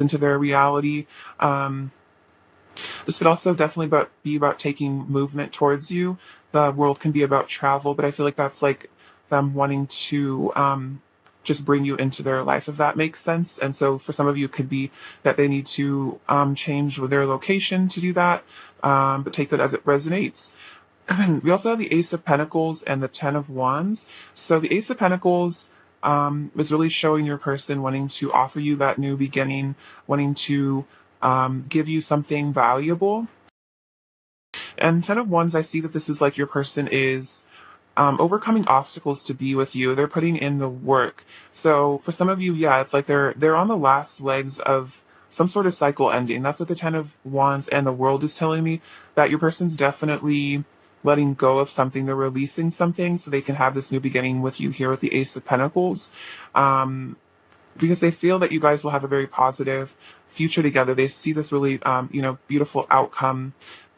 into their reality. Um, this could also definitely be about taking movement towards you. The world can be about travel, but I feel like that's like them wanting to just bring you into their life, if that makes sense. And so for some of you, it could be that they need to change their location to do that, but take that as it resonates. We also have the Ace of Pentacles and the Ten of Wands. So the Ace of Pentacles is really showing your person wanting to offer you that new beginning, wanting to give you something valuable. And Ten of Wands, I see that this is like your person is overcoming obstacles to be with you. They're putting in the work. So for some of you, yeah, it's like they're on the last legs of some sort of cycle ending. That's what the Ten of Wands and the World is telling me, that your person's definitely letting go of something. They're releasing something so they can have this new beginning with you here with the Ace of Pentacles. Because they feel that you guys will have a very positive future together. They see this really, beautiful outcome,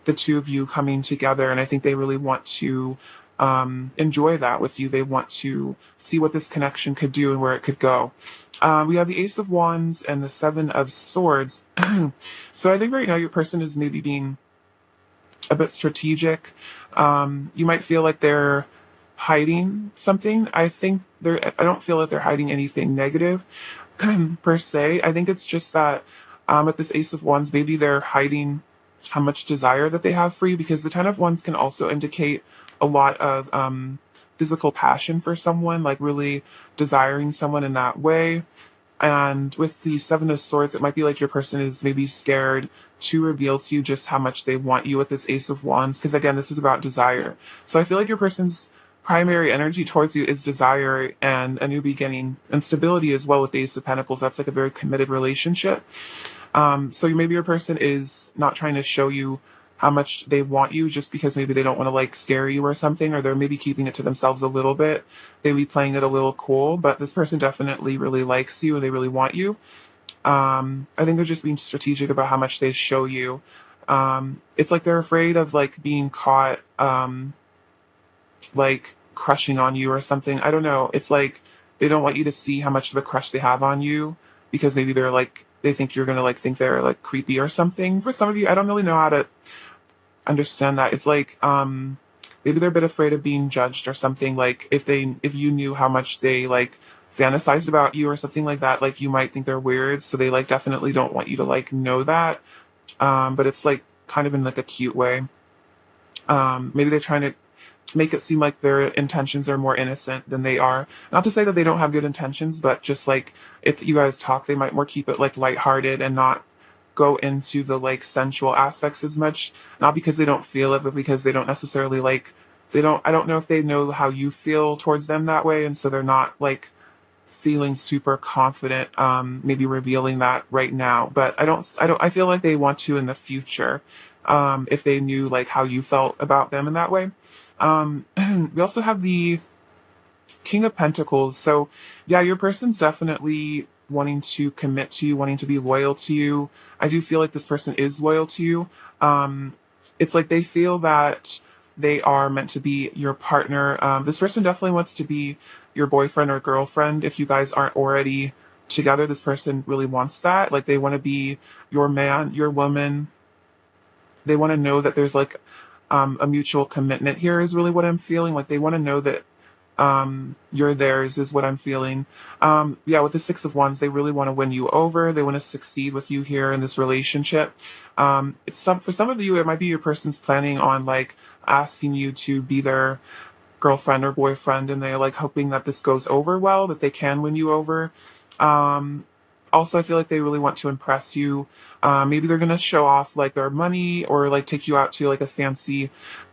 the two of you coming together. And I think they really want to enjoy that with you. They want to see what this connection could do and where it could go. We have the Ace of Wands and the Seven of Swords. So I think right now your person is maybe being a bit strategic. You might feel like they're hiding something. I don't feel that they're hiding anything negative per se. I think it's just that with this Ace of Wands, maybe they're hiding how much desire that they have for you, because the Ten of Wands can also indicate a lot of physical passion for someone, like really desiring someone in that way. And with the Seven of Swords, it might be like your person is maybe scared to reveal to you just how much they want you with this Ace of Wands, because again, this is about desire. So I feel like your person's primary energy towards you is desire and a new beginning and stability as well with the Ace of Pentacles. That's like a very committed relationship. So maybe your person is not trying to show you how much they want you just because maybe they don't want to like scare you or something, or they're maybe keeping it to themselves a little bit. They be playing it a little cool, but this person definitely really likes you and they really want you. I think they're just being strategic about how much they show you. It's like they're afraid of like being caught, like crushing on you or something. I don't know. It's like they don't want you to see how much of a crush they have on you, because maybe they're like, they think you're gonna like think they're like creepy or something. For some of you, I don't really know how to understand that. It's like maybe they're a bit afraid of being judged or something. Like if you knew how much they like fantasized about you or something like that, like you might think they're weird. So they like definitely don't want you to like know that. But it's like kind of in like a cute way. Maybe they're trying to make it seem like their intentions are more innocent than they are. Not to say that they don't have good intentions, but just like if you guys talk, they might more keep it like lighthearted and not go into the like sensual aspects as much. Not because they don't feel it, but because they don't necessarily like, I don't know if they know how you feel towards them that way, and so they're not like feeling super confident maybe revealing that right now. But I feel like they want to in the future, if they knew like how you felt about them in that way. We also have the King of Pentacles. So yeah, your person's definitely wanting to commit to you, wanting to be loyal to you. I do feel like this person is loyal to you. It's like they feel that they are meant to be your partner. This person definitely wants to be your boyfriend or girlfriend. If you guys aren't already together, this person really wants that. Like they want to be your man, your woman. They want to know that there's like a mutual commitment here is really what I'm feeling. Like they want to know that you're theirs is what I'm feeling. Yeah, with the Six of Wands, they really want to win you over. They want to succeed with you here in this relationship. For some of you, it might be your person's planning on like asking you to be their girlfriend or boyfriend, and they're like hoping that this goes over well, that they can win you over. Um, Also, I feel like they really want to impress you. Maybe they're gonna show off like their money, or like take you out to like a fancy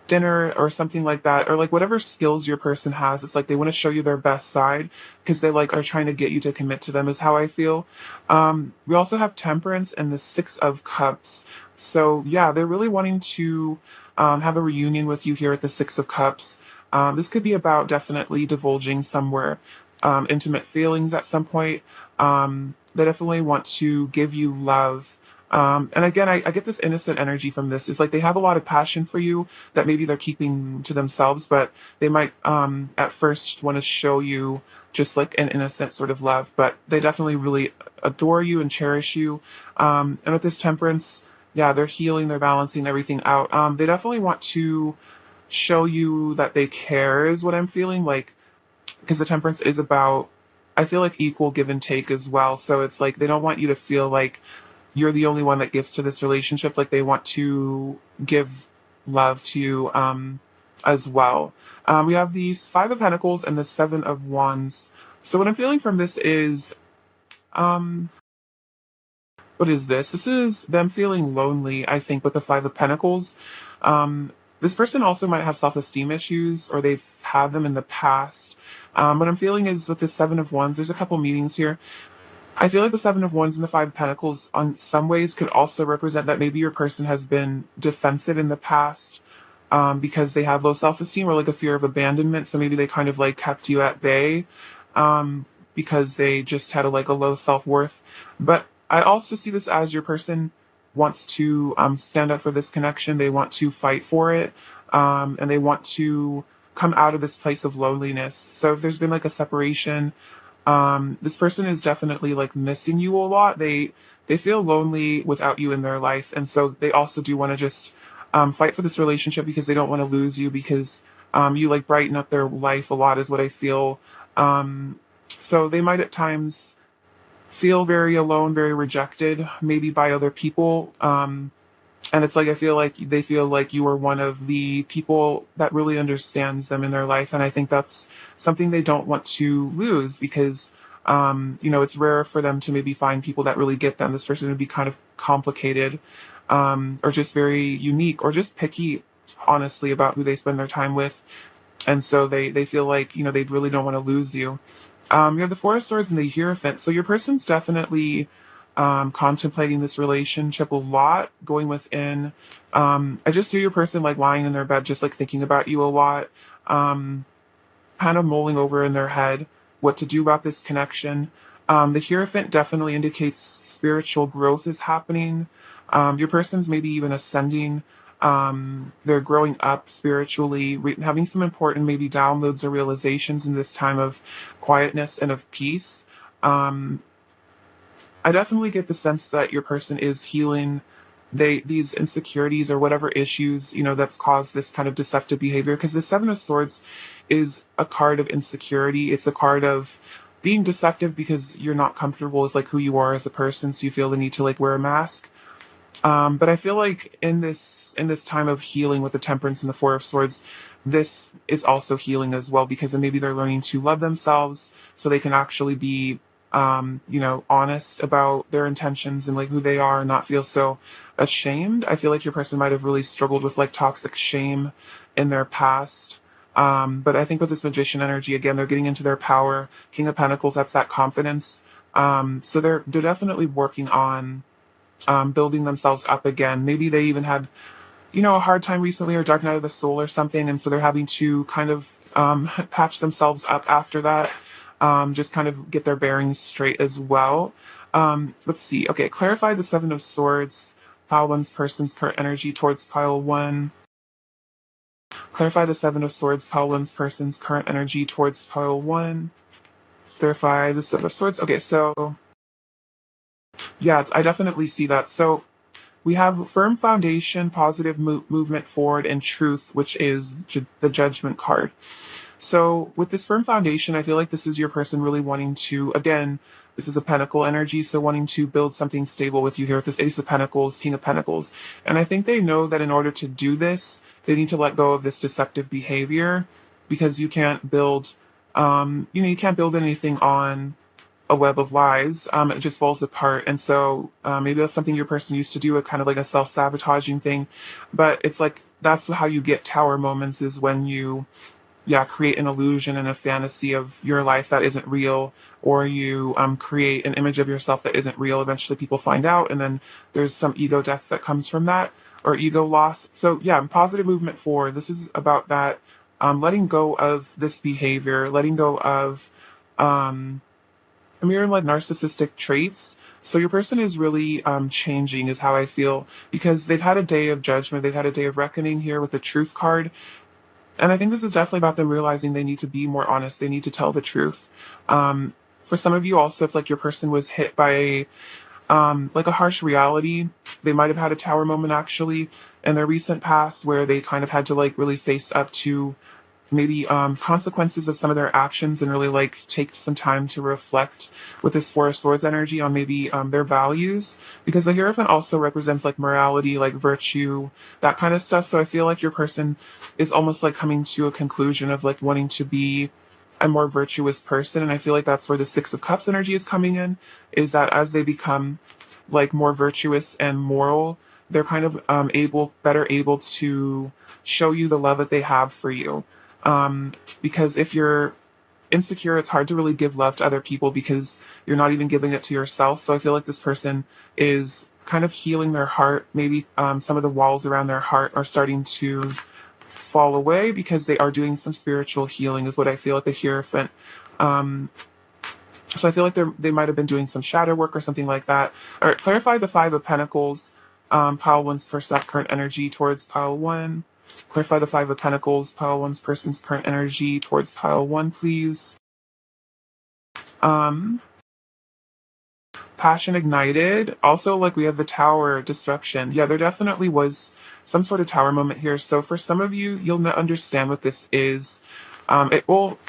dinner or something like that, or like whatever skills your person has. It's like they want to show you their best side because they like are trying to get you to commit to them, is how I feel. We also have Temperance and the Six of Cups. So yeah, they're really wanting to have a reunion with you here at the Six of Cups. This could be about definitely divulging somewhere intimate feelings at some point. They definitely want to give you love And again, I get this innocent energy from this. It's like they have a lot of passion for you that maybe they're keeping to themselves, but they might at first want to show you just like an innocent sort of love, but they definitely really adore you and cherish you. And with this temperance, yeah, they're healing, they're balancing everything out. They definitely want to show you that they care, is what I'm feeling like, because the temperance is about, I feel like, equal give and take as well. So it's like they don't want you to feel like you're the only one that gives to this relationship. Like they want to give love to you as well. We have these Five of Pentacles and the Seven of Wands. So what I'm feeling from this is, um, what is this? This is them feeling lonely, I think, with the Five of Pentacles. Um, this person also might have self-esteem issues, or they've had them in the past. What I'm feeling is with the Seven of Wands, there's a couple meanings here. I feel like the Seven of Wands and the Five of Pentacles, on some ways, could also represent that maybe your person has been defensive in the past, because they have low self-esteem or like a fear of abandonment. So maybe they kind of like kept you at bay, um, because they just had a low self-worth. But I also see this as your person wants to stand up for this connection. They want to fight for it, and they want to come out of this place of loneliness. So if there's been like a separation, this person is definitely like missing you a lot. They feel lonely without you in their life, and so they also do want to just fight for this relationship because they don't want to lose you, because you like brighten up their life a lot, is what I feel. Um, so they might at times feel very alone, very rejected, maybe by other people. And it's like I feel like they feel like you are one of the people that really understands them in their life, and I think that's something they don't want to lose, because it's rare for them to maybe find people that really get them. This person would be kind of complicated, or just very unique, or just picky, honestly, about who they spend their time with, and so they feel like they really don't want to lose you. You have the Four of Swords and the Hierophant. So your person's definitely contemplating this relationship a lot, going within. I just see your person like lying in their bed, just like thinking about you a lot, um, kind of mulling over in their head what to do about this connection. The Hierophant definitely indicates spiritual growth is happening. Your person's maybe even ascending. They're growing up spiritually, having some important maybe downloads or realizations in this time of quietness and of peace. Um, I definitely get the sense that your person is healing these insecurities or whatever issues, that's caused this kind of deceptive behavior. Because the Seven of Swords is a card of insecurity. It's a card of being deceptive because you're not comfortable with like who you are as a person, so you feel the need to like wear a mask. But I feel like in this time of healing with the Temperance and the Four of Swords, this is also healing as well, because then maybe they're learning to love themselves so they can actually be honest about their intentions and like who they are, and not feel so ashamed. I feel like your person might have really struggled with like toxic shame in their past. But I think with this Magician energy, again, they're getting into their power. King of Pentacles, that's that confidence. So they're definitely working on building themselves up again. Maybe they even had, a hard time recently, or dark night of the soul or something, and so they're having to kind of patch themselves up after that, just kind of get their bearings straight as well. Let's see. Okay, clarify the Seven of Swords. Pile one's person's current energy towards pile one. Clarify the Seven of Swords. Pile one's person's current energy towards pile one. Clarify the Seven of Swords. Okay, so yeah, I definitely see that. So we have firm foundation, positive movement forward, and truth, which is the Judgment card. So with this firm foundation, I feel like this is your person really wanting to, again, this is a Pentacle energy, so wanting to build something stable with you here with this Ace of Pentacles, King of Pentacles. And I think they know that in order to do this, they need to let go of this deceptive behavior, because you can't build, you can't build anything on a web of lies. It just falls apart. And so maybe that's something your person used to do, a kind of like a self-sabotaging thing. But it's like that's how you get tower moments, is when you create an illusion and a fantasy of your life that isn't real, or you create an image of yourself that isn't real. Eventually people find out, and then there's some ego death that comes from that, or ego loss. So yeah, positive movement forward. This is about that, letting go of this behavior, letting go of um, mirror like narcissistic traits. So your person is really changing, is how I feel, because they've had a day of judgment, they've had a day of reckoning here with the Truth card, and I think this is definitely about them realizing they need to be more honest. They need to tell the truth. Um, for some of you, also, it's like your person was hit by like a harsh reality. They might have had a tower moment actually in their recent past where they kind of had to like really face up to maybe consequences of some of their actions and really like take some time to reflect with this Four of Swords energy on maybe their values, because the Hierophant also represents like morality, like virtue, that kind of stuff. So I feel like your person is almost like coming to a conclusion of like wanting to be a more virtuous person. And I feel like that's where the Six of Cups energy is coming in, is that as they become like more virtuous and moral, they're kind of better able to show you the love that they have for you. Because if you're insecure, it's hard to really give love to other people because you're not even giving it to yourself. So I feel like this person is kind of healing their heart. Maybe some of the walls around their heart are starting to fall away because they are doing some spiritual healing, is what I feel at the Hierophant. Um, so I feel like they might have been doing some shadow work or something like that. All right, clarify the Five of Pentacles, pile one's first that current energy towards pile one. Clarify the Five of Pentacles, pile one's person's current energy towards pile one, please. Um, Passion ignited. Also, like we have the Tower, destruction. Yeah, there definitely was some sort of tower moment here. So for some of you, you'll not understand what this is. It will.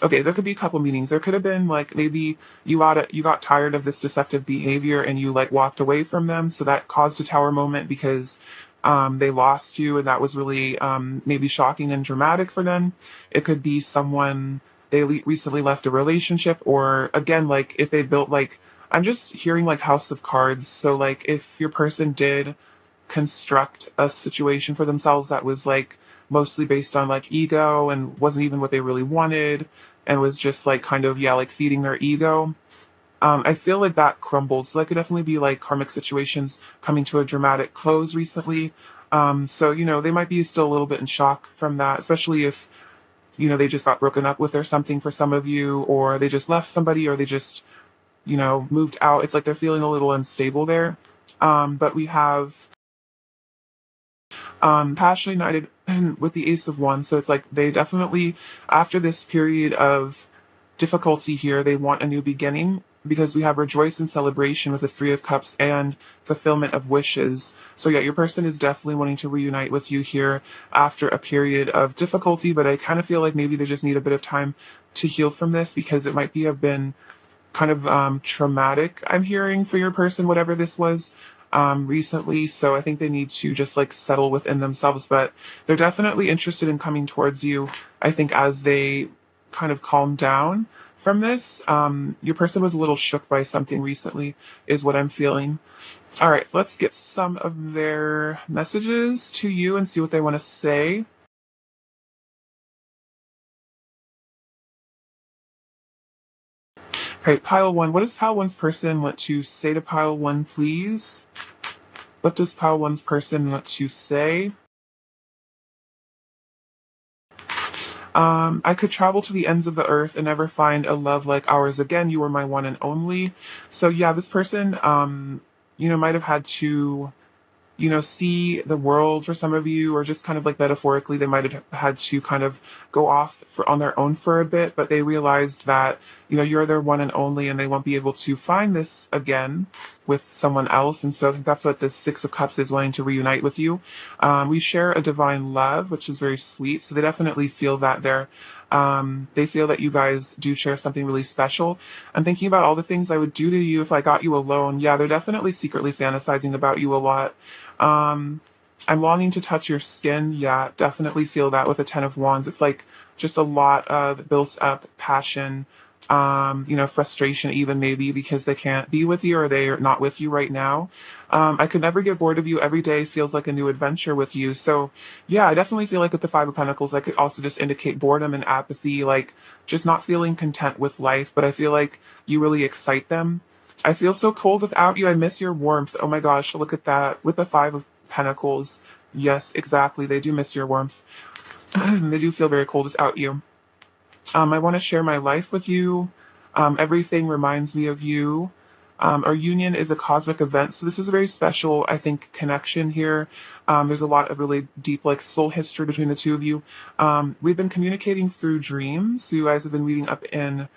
Okay, there could be a couple meanings. There could have been like maybe you got tired of this deceptive behavior and you like walked away from them, so that caused a tower moment because they lost you, and that was really maybe shocking and dramatic for them. It could be someone they recently left a relationship, or again, like if they built like, I'm just hearing like House of Cards. So like if your person did construct a situation for themselves that was like mostly based on like ego and wasn't even what they really wanted, and was just like kind of, yeah, like feeding their ego. I feel like that crumbled. So that could definitely be like karmic situations coming to a dramatic close recently. So, you know, they might be still a little bit in shock from that, especially if, you know, they just got broken up with or something for some of you, or they just left somebody, or they just, you know, moved out. It's like they're feeling a little unstable there. But we have passionately united with the Ace of Wands. So it's like they definitely, after this period of difficulty here, they want a new beginning, because we have rejoice and celebration with the Three of Cups and fulfillment of wishes. So yeah, your person is definitely wanting to reunite with you here after a period of difficulty, but I kind of feel like maybe they just need a bit of time to heal from this, because it might be have been kind of traumatic, I'm hearing, for your person, whatever this was recently. So I think they need to just like settle within themselves, but they're definitely interested in coming towards you, I think, as they kind of calm down from this. Your person was a little shook by something recently, is what I'm feeling. All right, let's get some of their messages to you and see what they want to say. All right, pile one. What does pile one's person want to say to pile one, please? What does pile one's person want to say? I could travel to the ends of the earth and never find a love like ours again. You were my one and only. So yeah, this person, you know, might have had to, you know, see the world for some of you, or just kind of like metaphorically, they might have had to kind of go off on their own for a bit, but they realized that, you know, you're their one and only, and they won't be able to find this again with someone else. And so I think that's what this Six of Cups is, wanting to reunite with you. We share a divine love, which is very sweet. So they definitely feel that they feel that you guys do share something really special. I'm thinking about all the things I would do to you if I got you alone. Yeah, they're definitely secretly fantasizing about you a lot. Um, I'm longing to touch your skin. Yeah, definitely feel that with a Ten of Wands. It's like just a lot of built up passion, you know, frustration even maybe because they can't be with you or they're not with you right now. I could never get bored of you. Every day feels like a new adventure with you. So yeah, I definitely feel like with the Five of Pentacles, I could also just indicate boredom and apathy, like just not feeling content with life. But I feel like you really excite them. I feel so cold without you. I miss your warmth. Oh my gosh, look at that. With the Five of Pentacles. Yes, exactly. They do miss your warmth. They do feel very cold without you. I want to share my life with you. Everything reminds me of you. Our union is a cosmic event, so this is a very special, I think, connection here. There's a lot of really deep, like, soul history between the two of you. We've been communicating through dreams, so you guys have been meeting up in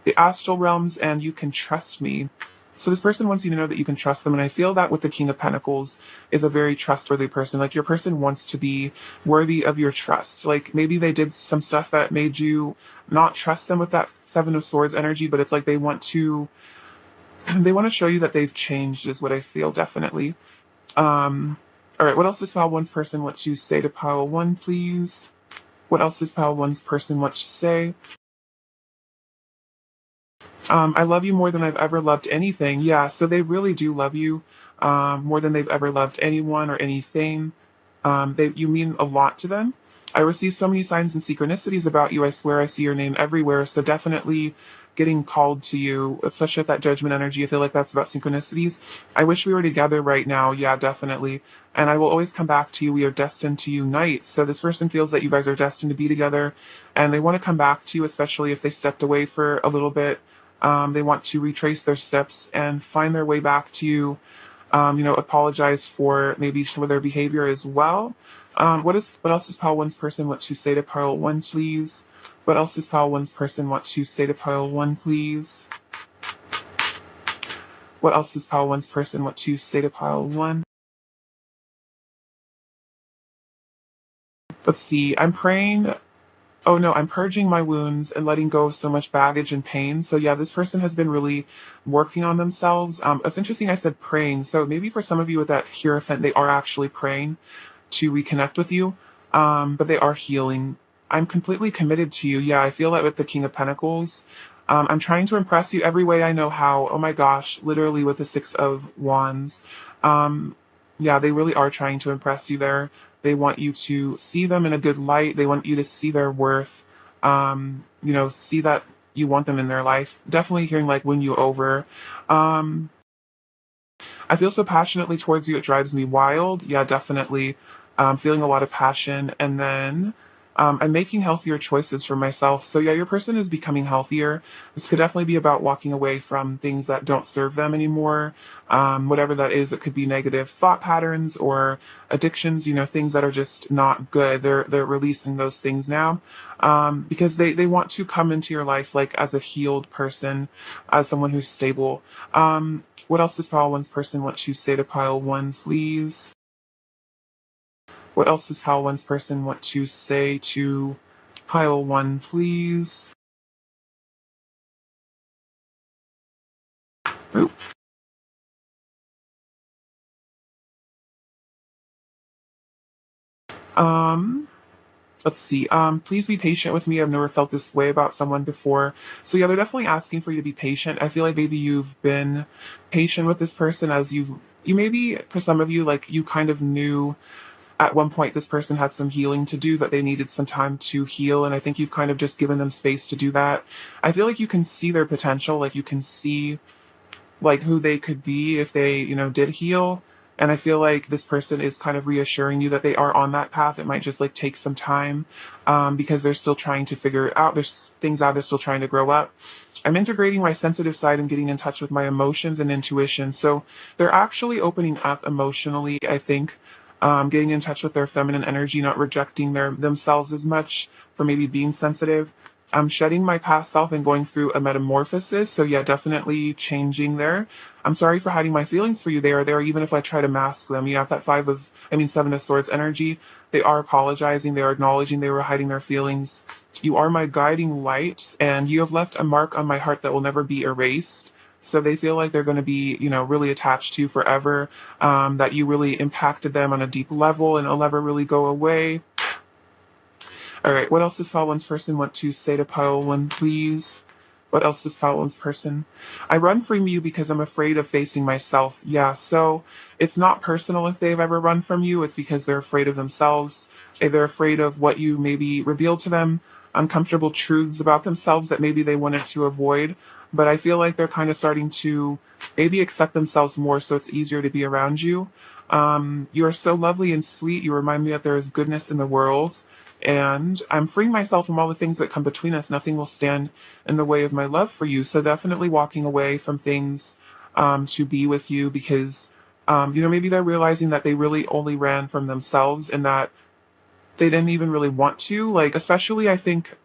the astral realms, and you can trust me. So this person wants you to know that you can trust them, and I feel that with the King of Pentacles is a very trustworthy person. Like, your person wants to be worthy of your trust. Like, maybe they did some stuff that made you not trust them with that Seven of Swords energy, but it's like they want to show you that they've changed, is what I feel, definitely. All right, what else does pile one's person want to say to pile one, please? What else does pile one's person want to say? I love you more than I've ever loved anything. Yeah, so they really do love you more than they've ever loved anyone or anything. You mean a lot to them. I receive so many signs and synchronicities about you. I swear I see your name everywhere. So definitely getting called to you, especially at that judgment energy. I feel like that's about synchronicities. I wish we were together right now. Yeah, definitely. And I will always come back to you. We are destined to unite. So this person feels that you guys are destined to be together, and they want to come back to you, especially if they stepped away for a little bit. They want to retrace their steps and find their way back to you. Apologize for maybe some of their behavior as well. What else does pile one's person want to say to pile one, please? What else does pile one's person want to say to pile one, please? What else does pile one's person want to say to pile one? Let's see. I'm praying. Oh no, I'm purging my wounds and letting go of so much baggage and pain. So yeah, this person has been really working on themselves. It's interesting I said praying. So maybe for some of you with that Hierophant, they are actually praying to reconnect with you. But they are healing. I'm completely committed to you. Yeah, I feel that with the King of Pentacles. I'm trying to impress you every way I know how. Oh my gosh, literally with the Six of Wands. Yeah, they really are trying to impress you there. They want you to see them in a good light. They want you to see their worth. See that you want them in their life. Definitely hearing like win you over. I feel so passionately towards you, it drives me wild. Yeah, definitely. Feeling a lot of passion. And then I'm making healthier choices for myself. So, yeah, your person is becoming healthier. This could definitely be about walking away from things that don't serve them anymore. Whatever that is, it could be negative thought patterns or addictions, things that are just not good. They're releasing those things now because they want to come into your life like as a healed person, as someone who's stable. What else does pile one's person want to say to pile one, please? What else does pile one's person want to say to pile one, please? Oop. Um, let's see. Please be patient with me. I've never felt this way about someone before. So yeah, they're definitely asking for you to be patient. I feel like maybe you've been patient with this person as you maybe for some of you, like you kind of knew at one point this person had some healing to do, that they needed some time to heal, and I think you've kind of just given them space to do that. I feel like you can see their potential, like you can see like who they could be if they, did heal. And I feel like this person is kind of reassuring you that they are on that path. It might just like take some time because they're still trying to figure out, there's things out, they're still trying to grow up. I'm integrating my sensitive side and getting in touch with my emotions and intuition. So they're actually opening up emotionally, I think. Getting in touch with their feminine energy, not rejecting themselves as much for maybe being sensitive. I'm shedding my past self and going through a metamorphosis. So yeah, definitely changing there. I'm sorry for hiding my feelings for you. They are there even if I try to mask them. You have that Seven of Swords energy. They are apologizing. They are acknowledging they were hiding their feelings. You are my guiding light, and you have left a mark on my heart that will never be erased. So they feel like they're going to be, really attached to you forever, that you really impacted them on a deep level and it'll never really go away. All right, what else does pile one's person want to say to pile one, please? What else does pile one's person? I run from you because I'm afraid of facing myself. Yeah, so it's not personal if they've ever run from you. It's because they're afraid of themselves. They're afraid of what you maybe revealed to them, uncomfortable truths about themselves that maybe they wanted to avoid. But I feel like they're kind of starting to maybe accept themselves more, so it's easier to be around you. You are so lovely and sweet. You remind me that there is goodness in the world. And I'm freeing myself from all the things that come between us. Nothing will stand in the way of my love for you. So definitely walking away from things to be with you because, maybe they're realizing that they really only ran from themselves and that they didn't even really want to. Like, especially, I think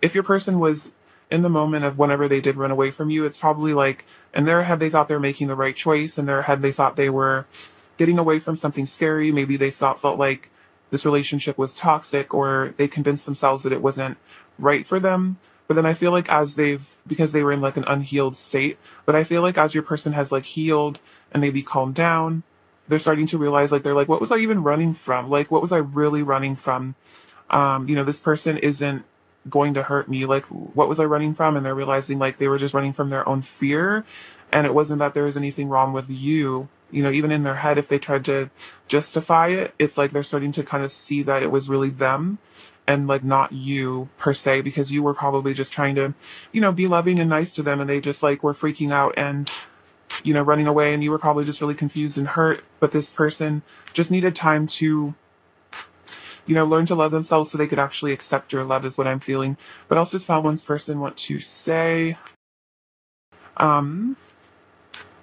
if your person was in the moment of whenever they did run away from you, it's probably like in their head they thought they're making the right choice. In their head they thought they were getting away from something scary. Maybe they felt like this relationship was toxic, or they convinced themselves that it wasn't right for them. But then I feel like as they've because they were in like an unhealed state, but I feel like as your person has like healed and maybe calmed down, they're starting to realize like they're like, what was I even running from? Like what was I really running from? This person isn't going to hurt me. Like, what was I running from? And they're realizing like they were just running from their own fear. And it wasn't that there was anything wrong with you. Even in their head, if they tried to justify it, it's like they're starting to kind of see that it was really them and like not you per se, because you were probably just trying to, be loving and nice to them. And they just like were freaking out and, running away. And you were probably just really confused and hurt. But this person just needed time to learn to love themselves so they could actually accept your love is what I'm feeling. But also found one's person want to say, um,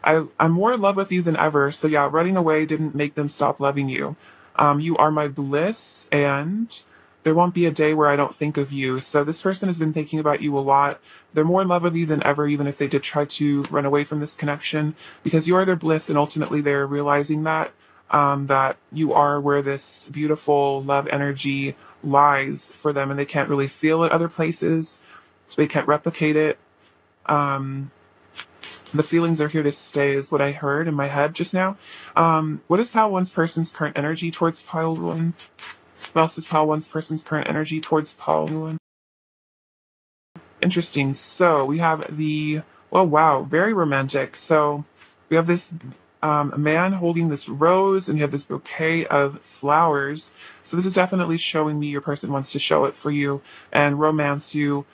I'm more in love with you than ever. So yeah, running away didn't make them stop loving you. You are my bliss, and there won't be a day where I don't think of you. So this person has been thinking about you a lot. They're more in love with you than ever, even if they did try to run away from this connection, because you are their bliss, and ultimately they're realizing that you are where this beautiful love energy lies for them, and they can't really feel it other places, so they can't replicate it. Um, the feelings are here to stay, is what I heard in my head just now. What is pile one's person's current energy towards pile one? What else is pile one's person's current energy towards pile one? Interesting. So we have oh wow, very romantic. So we have this man holding this rose, and you have this bouquet of flowers. So this is definitely showing me your person wants to show it for you and romance you.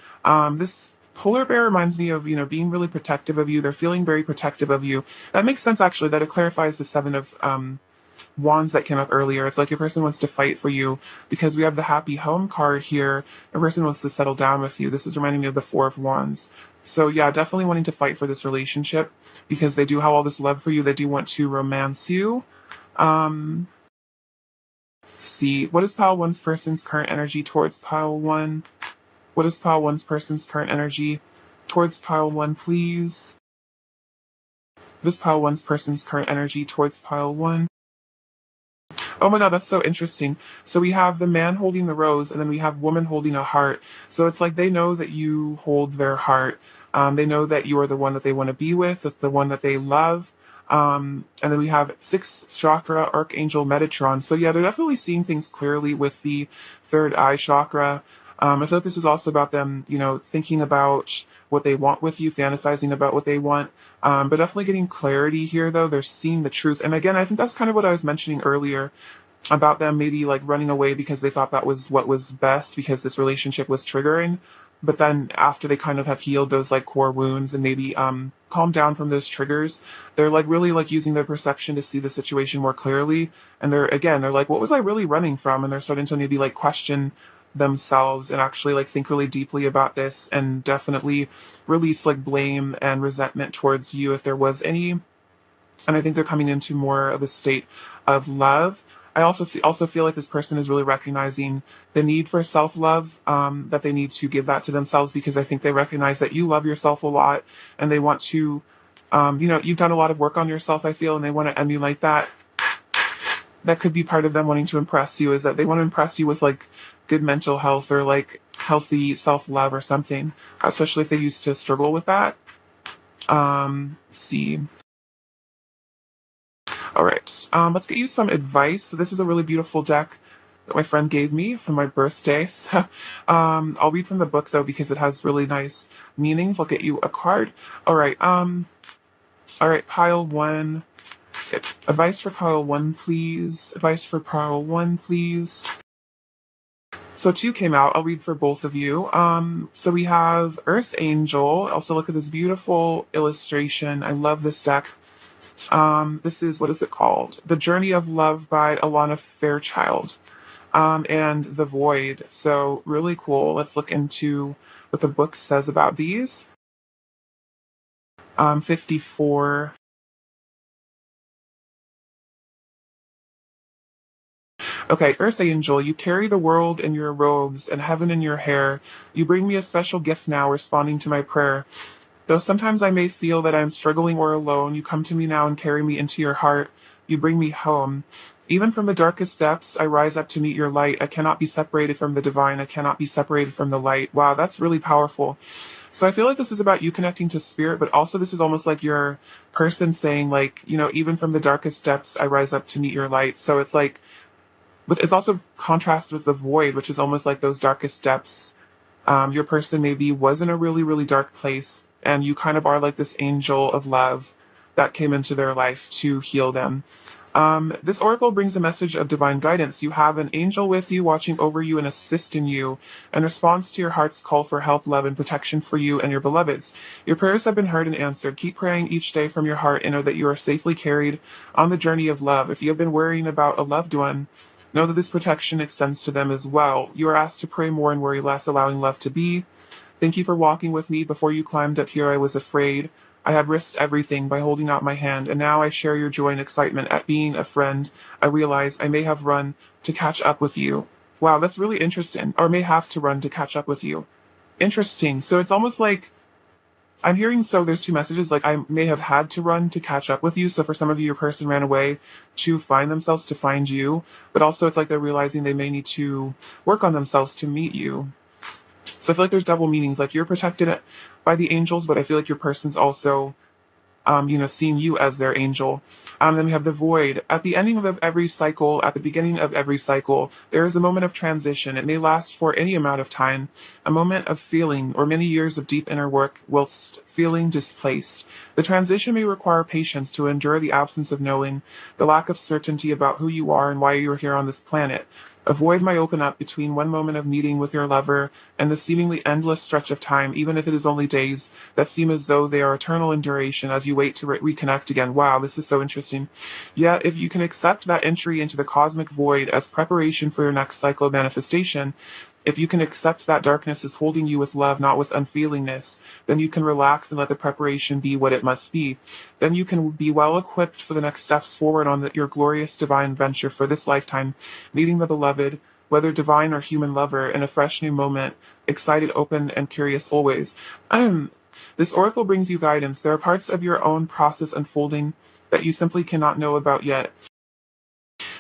This polar bear reminds me of, being really protective of you. They're feeling very protective of you. That makes sense, actually, that it clarifies the seven of wands that came up earlier. It's like your person wants to fight for you because we have the happy home card here. A person wants to settle down with you. This is reminding me of the four of wands. So yeah, definitely wanting to fight for this relationship because they do have all this love for you. They do want to romance you. Um, see, what is pile one's person's current energy towards pile one? What is pile one's person's current energy towards pile one, please? What is pile one's person's current energy towards pile one? Oh my God, that's so interesting. So we have the man holding the rose, and then we have woman holding a heart. So it's like they know that you hold their heart. They know that you are the one that they want to be with, the one that they love. And then we have sixth chakra, Archangel Metatron. So yeah, they're definitely seeing things clearly with the third eye chakra. I feel like this is also about them, thinking about what they want with you, fantasizing about what they want. But definitely getting clarity here, though. They're seeing the truth. And again, I think that's kind of what I was mentioning earlier about them maybe like running away because they thought that was what was best because this relationship was triggering. But then after they kind of have healed those like core wounds and maybe calmed down from those triggers, they're like really like using their perception to see the situation more clearly. And they're like, what was I really running from? And they're starting to maybe like question themselves and actually like think really deeply about this and definitely release like blame and resentment towards you if there was any. And I think they're coming into more of a state of love. I also feel like this person is really recognizing the need for self love, that they need to give that to themselves because I think they recognize that you love yourself a lot and they want to, you've done a lot of work on yourself, I feel, and they want to emulate that. That could be part of them wanting to impress you, is that they want to impress you with like good mental health or like healthy self love or something, especially if they used to struggle with that. See. All right, let's get you some advice. So this is a really beautiful deck that my friend gave me for my birthday. So I'll read from the book though because it has really nice meanings. I'll get you a card. All right, pile one. Advice for pile one, please. Advice for pile one, please. So two came out. I'll read for both of you. So we have Earth Angel. Also look at this beautiful illustration. I love this deck. This is, what is it called? The Journey of Love by Alana Fairchild. And The Void. So really cool. Let's look into what the book says about these. 54. Okay, Earth Angel, you carry the world in your robes and heaven in your hair. You bring me a special gift now, responding to my prayer. Though sometimes I may feel that I am struggling or alone, you come to me now and carry me into your heart. You bring me home. Even from the darkest depths, I rise up to meet your light. I cannot be separated from the divine. I cannot be separated from the light. Wow, that's really powerful. So I feel like this is about you connecting to spirit, but also this is almost like your person saying, like, even from the darkest depths, I rise up to meet your light. So it's like, but it's also contrast with the void, which is almost like those darkest depths. Your person maybe was in a really, really dark place, and you kind of are like this angel of love that came into their life to heal them. This oracle brings a message of divine guidance. You have an angel with you, watching over you and assisting you in response to your heart's call for help, love, and protection for you and your beloveds. Your prayers have been heard and answered. Keep praying each day from your heart and know that you are safely carried on the journey of love. If you have been worrying about a loved one, know that this protection extends to them as well. You are asked to pray more and worry less, allowing love to be. Thank you for walking with me. Before you climbed up here, I was afraid. I had risked everything by holding out my hand, and now I share your joy and excitement at being a friend. I realize I may have run to catch up with you. Wow, that's really interesting. Or may have to run to catch up with you. Interesting. So it's almost like I'm hearing, so there's two messages, like I may have had to run to catch up with you. So for some of you, your person ran away to find themselves, to find you, but also it's like they're realizing they may need to work on themselves to meet you. So I feel like there's double meanings, like you're protected by the angels, but I feel like your person's also seeing you as their angel. Then we have the void. At the ending of every cycle, at the beginning of every cycle, there is a moment of transition. It may last for any amount of time, a moment of feeling or many years of deep inner work whilst feeling displaced. The transition may require patience to endure the absence of knowing, the lack of certainty about who you are and why you're here on this planet. A void might open up between one moment of meeting with your lover and the seemingly endless stretch of time, even if it is only days, that seem as though they are eternal in duration as you wait to reconnect again. Wow, this is so interesting. Yet, if you can accept that entry into the cosmic void as preparation for your next cycle of manifestation, if you can accept that darkness is holding you with love, not with unfeelingness, then you can relax and let the preparation be what it must be. Then you can be well equipped for the next steps forward on your glorious divine venture for this lifetime, meeting the beloved, whether divine or human lover, in a fresh new moment, excited, open, and curious always. This oracle brings you guidance. There are parts of your own process unfolding that you simply cannot know about yet.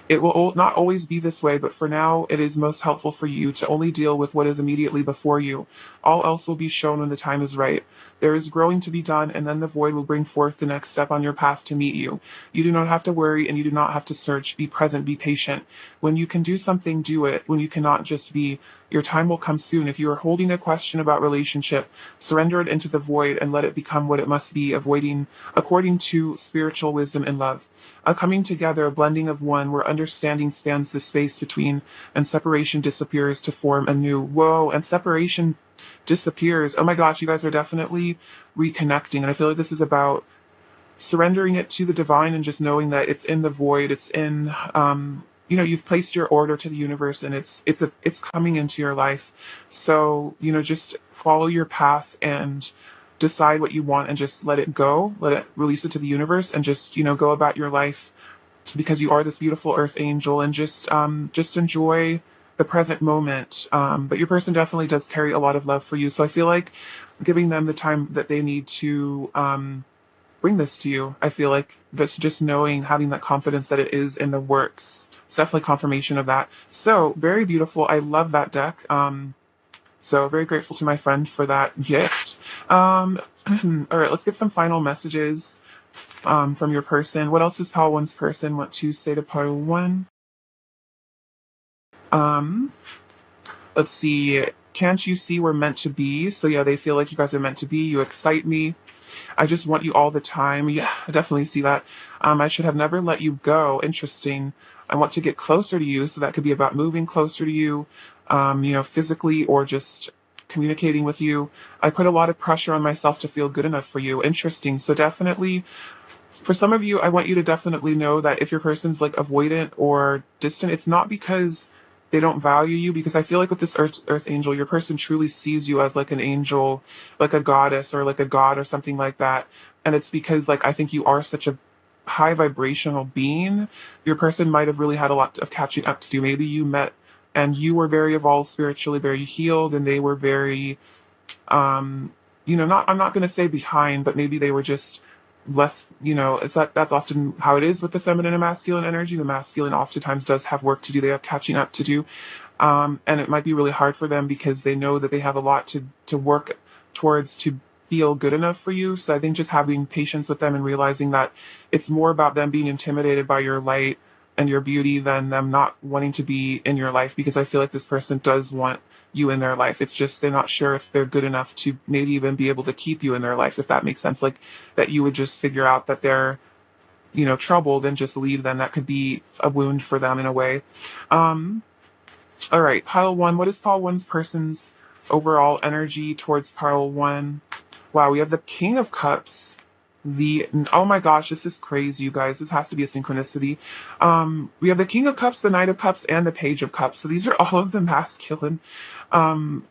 It will not always be this way, but for now, it is most helpful for you to only deal with what is immediately before you. All else will be shown when the time is right. There is growing to be done, and then the void will bring forth the next step on your path to meet you. You do not have to worry, and you do not have to search. Be present, be patient. When you can do something, do it. When you cannot, just be. Your time will come soon. If you are holding a question about relationship, surrender it into the void and let it become what it must be, avoiding according to spiritual wisdom and love. A coming together, a blending of one, where understanding spans the space between, and separation disappears to form a new. Whoa, and separation disappears. Oh my gosh, you guys are definitely reconnecting. And I feel like this is about surrendering it to the divine and just knowing that it's in the void. It's in, you've placed your order to the universe, and it's coming into your life. So, just follow your path and decide what you want and just let it go, let it release it to the universe, and just, go about your life, because you are this beautiful earth angel, and just enjoy the present moment. But your person definitely does carry a lot of love for you. So I feel like giving them the time that they need to, bring this to you. I feel like that's just knowing, having that confidence that it is in the works. It's definitely confirmation of that. So very beautiful. I love that deck. So very grateful to my friend for that gift. All right, let's get some final messages from your person. What else does Pile 1's person want to say to Pile 1? Let's see. Can't you see we're meant to be? So yeah, they feel like you guys are meant to be. You excite me. I just want you all the time. Yeah, I definitely see that. I should have never let you go. Interesting. I want to get closer to you. So that could be about moving closer to you, physically, or just communicating with you. I put a lot of pressure on myself to feel good enough for you. Interesting. So definitely, for some of you, I want you to definitely know that if your person's like avoidant or distant, it's not because they don't value you, because I feel like with this earth angel, your person truly sees you as like an angel, like a goddess or like a god or something like that. And it's because like I think you are such a high vibrational being. Your person might have really had a lot of catching up to do. Maybe you met and you were very evolved spiritually, very healed, and they were very not, I'm not going to say behind, but maybe they were just less, it's like that's often how it is with the feminine and masculine energy. The masculine oftentimes does have work to do. They have catching up to do. And it might be really hard for them because they know that they have a lot to work towards to feel good enough for you. So I think just having patience with them and realizing that it's more about them being intimidated by your light and your beauty than them not wanting to be in your life, because I feel like this person does want you in their life. It's just they're not sure if they're good enough to maybe even be able to keep you in their life, if that makes sense. Like that you would just figure out that they're, troubled and just leave them. That could be a wound for them in a way. Um, all right, pile one. What is pile one's person's overall energy towards pile one? Wow, we have the King of Cups. Oh my gosh, this is crazy, you guys. This has to be a synchronicity. We have the King of Cups, the Knight of Cups, and the Page of Cups. So these are all of the masculine. Um,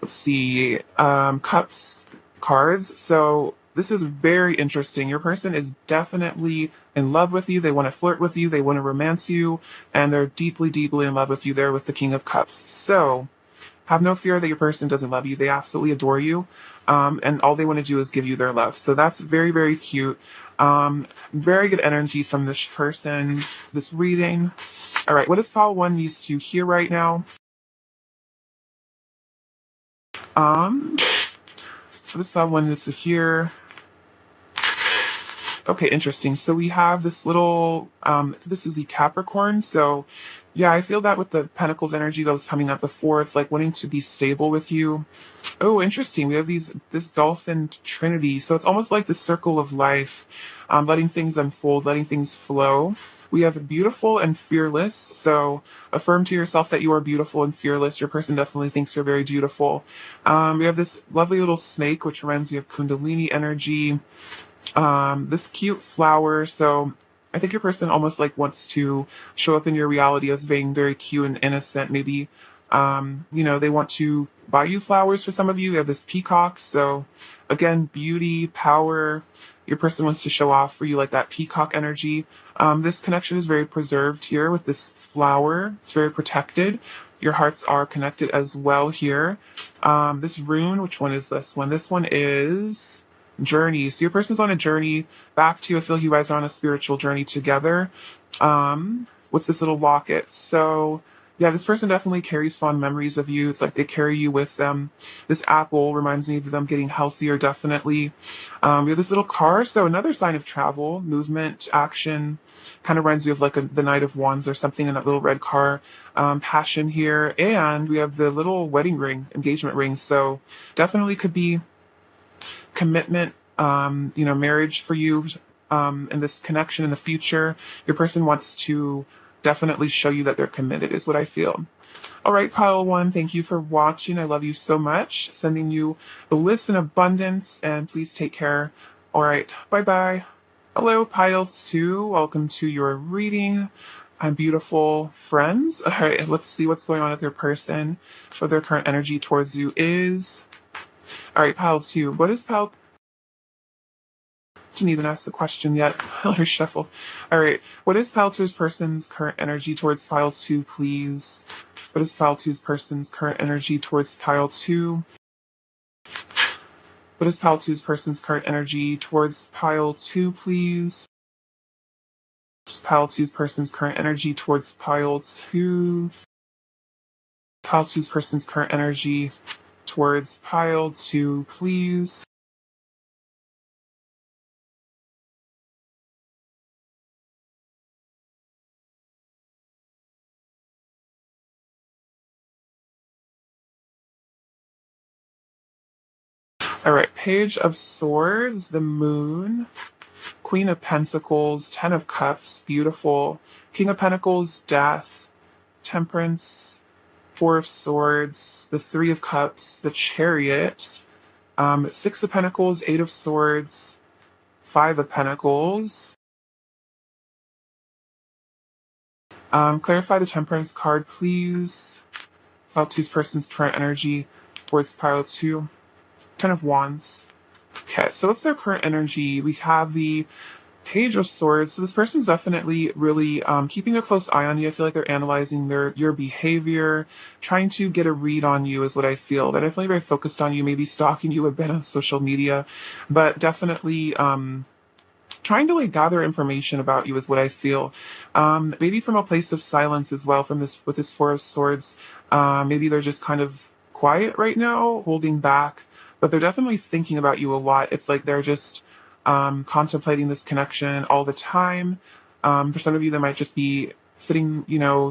let's see, Cups cards. So this is very interesting. Your person is definitely in love with you. They want to flirt with you. They want to romance you, and they're deeply, deeply in love with you there with the King of Cups. So have no fear that your person doesn't love you. They absolutely adore you. And all they want to do is give you their love. So that's very, very cute. Very good energy from this person, this reading. All right, what does pile one needs to hear right now? What does pile one needs to hear? Okay, interesting. So we have this little, this is the Capricorn. So yeah, I feel that with the Pentacles energy that was coming up before, it's like wanting to be stable with you. Oh, interesting. We have this dolphin trinity. So it's almost like the circle of life, letting things unfold, letting things flow. We have beautiful and fearless. So affirm to yourself that you are beautiful and fearless. Your person definitely thinks you're very beautiful. We have this lovely little snake, which reminds me of Kundalini energy. This cute flower. So I think your person almost like wants to show up in your reality as being very cute and innocent. Maybe, they want to buy you flowers. For some of you, you have this peacock. So again, beauty, power. Your person wants to show off for you like that peacock energy. This connection is very preserved here with this flower. It's very protected. Your hearts are connected as well here. This rune, which one is this one? This one is journey. So your person's on a journey back to you. I feel like you guys are on a spiritual journey together. What's this little locket? So yeah, this person definitely carries fond memories of you. It's like they carry you with them. This apple reminds me of them getting healthier, definitely. We have this little car. So another sign of travel, movement, action. Kind of reminds me of like the Knight of Wands or something in that little red car. Passion here. And we have the little wedding ring, engagement ring. So definitely could be commitment, marriage for you, and this connection in the future. Your person wants to definitely show you that they're committed, is what I feel. All right, pile one, thank you for watching. I love you so much. Sending you the list in abundance, and please take care. All right, bye-bye. Hello, pile two. Welcome to your reading. I'm beautiful friends. All right, let's see what's going on with your person. So their current energy towards you is... All right, pile two. What is pile... Didn't even ask the question yet. Let her shuffle. All right. What is pile two's person's current energy towards pile two, please? What is pile two's person's current energy towards pile two? What is pile two's person's current energy towards pile two, please? Pile two's person's current energy towards pile two. Pile two's person's current energy towards pile two, please. All right, Page of Swords, the Moon, Queen of Pentacles, Ten of Cups, beautiful. King of Pentacles, Death, Temperance, Four of Swords, the Three of Cups, the Chariot, Six of Pentacles, Eight of Swords, Five of Pentacles, Clarify the Temperance card, please. Pile 2's person's current energy towards pile 2. Ten of Wands. Okay, so what's their current energy? We have the Page of Swords. So this person's definitely really keeping a close eye on you. I feel like they're analyzing your behavior, trying to get a read on you is what I feel. They're definitely very focused on you, maybe stalking you a bit on social media, but definitely trying to like gather information about you is what I feel. Maybe from a place of silence as well. From this with this Four of Swords, maybe they're just kind of quiet right now, holding back, but they're definitely thinking about you a lot. It's like they're just contemplating this connection all the time. For some of you, they might just be sitting,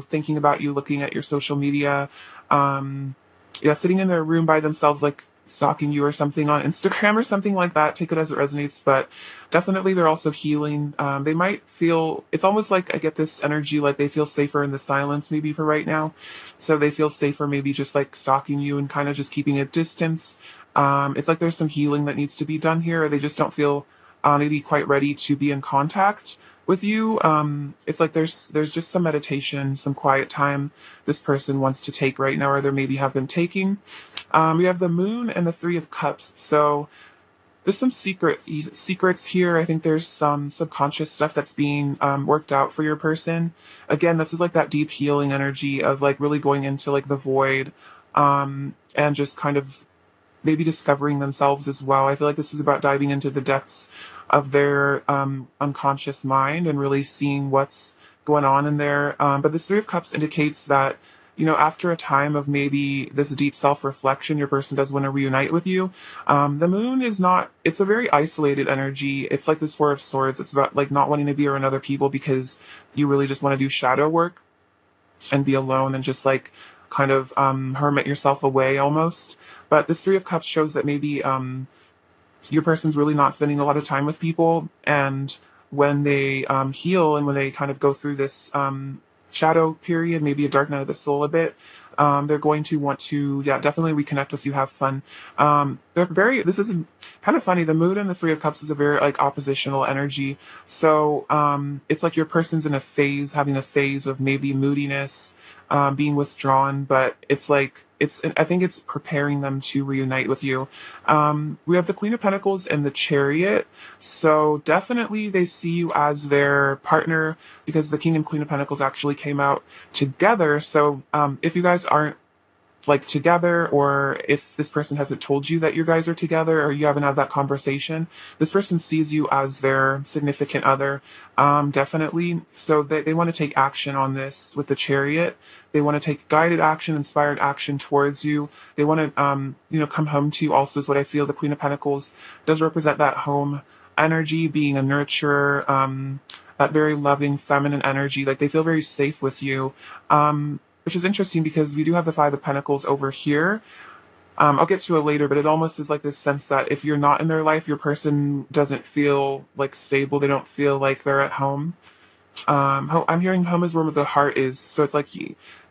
thinking about you, looking at your social media. Yeah, sitting in their room by themselves, like stalking you or something on Instagram or something like that. Take it as it resonates, but definitely they're also healing. They might feel, it's almost like I get this energy like they feel safer in the silence maybe for right now. So they feel safer maybe just like stalking you and kind of just keeping a distance. It's like there's some healing that needs to be done here. Or they just don't feel maybe quite ready to be in contact with you. It's like there's just some meditation, some quiet time this person wants to take right now, or they maybe have been taking. We have the Moon and the Three of Cups. So there's some secrets here. I think there's some subconscious stuff that's being worked out for your person. Again, this is like that deep healing energy of like really going into like the void, and just kind of maybe discovering themselves as well. I feel like this is about diving into the depths of their unconscious mind and really seeing what's going on in there. But this Three of Cups indicates that, after a time of maybe this deep self-reflection, your person does want to reunite with you. The Moon is not, it's a very isolated energy. It's like this Four of Swords. It's about like not wanting to be around other people because you really just want to do shadow work and be alone and just like kind of hermit yourself away almost. But this Three of Cups shows that maybe your person's really not spending a lot of time with people, and when they heal and when they kind of go through this shadow period, maybe a dark night of the soul a bit, they're going to want to, yeah, definitely reconnect with you, have fun. This is kind of funny. The Moon and the Three of Cups is a very like oppositional energy. So it's like your person's in a phase, having a phase of maybe moodiness, being withdrawn, but it's like, I think it's preparing them to reunite with you. We have the Queen of Pentacles and the Chariot. So definitely they see you as their partner because the King and Queen of Pentacles actually came out together. So if you guys aren't like together, or if this person hasn't told you that you guys are together or you haven't had that conversation, this person sees you as their significant other, definitely. So they want to take action on this with the Chariot. They want to take guided action, inspired action towards you. They want to come home to you also is what I feel. The Queen of Pentacles does represent that home energy, being a nurturer, that very loving feminine energy. Like they feel very safe with you, which is interesting because we do have the Five of Pentacles over here. I'll get to it later, but it almost is like this sense that if you're not in their life, your person doesn't feel like stable. They don't feel like they're at home. I'm hearing home is where the heart is. So it's like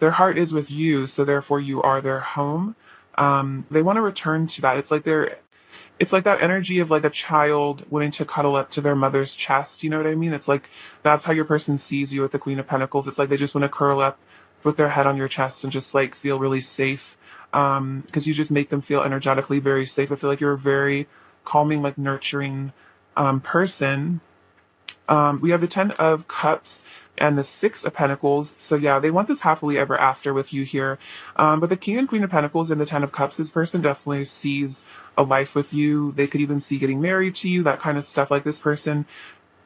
their heart is with you, so therefore you are their home. They want to return to that. It's like that energy of like a child wanting to cuddle up to their mother's chest. You know what I mean? It's like that's how your person sees you with the Queen of Pentacles. It's like they just want to curl up with their head on your chest and just like feel really safe, because you just make them feel energetically very safe. I feel like you're a very calming, like nurturing person. We have the Ten of Cups and the Six of Pentacles. So yeah, they want this happily ever after with you here. But the King and Queen of Pentacles and the Ten of Cups, this person definitely sees a life with you. They could even see getting married to you, that kind of stuff. Like this person,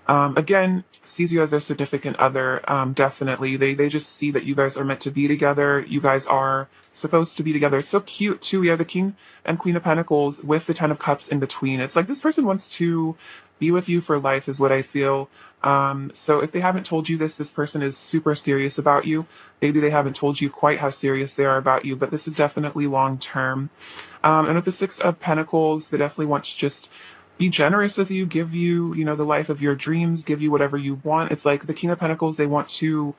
again, sees you as their significant other. Definitely. They just see that you guys are meant to be together. You guys are supposed to be together. It's so cute too. We have the King and Queen of Pentacles with the Ten of Cups in between. It's like this person wants to be with you for life is what I feel. So if they haven't told you this person is super serious about you. Maybe they haven't told you quite how serious they are about you, but this is definitely long term. And with the Six of Pentacles, they definitely want to just be generous with you, give you, the life of your dreams, give you whatever you want. It's like the King of Pentacles, they want to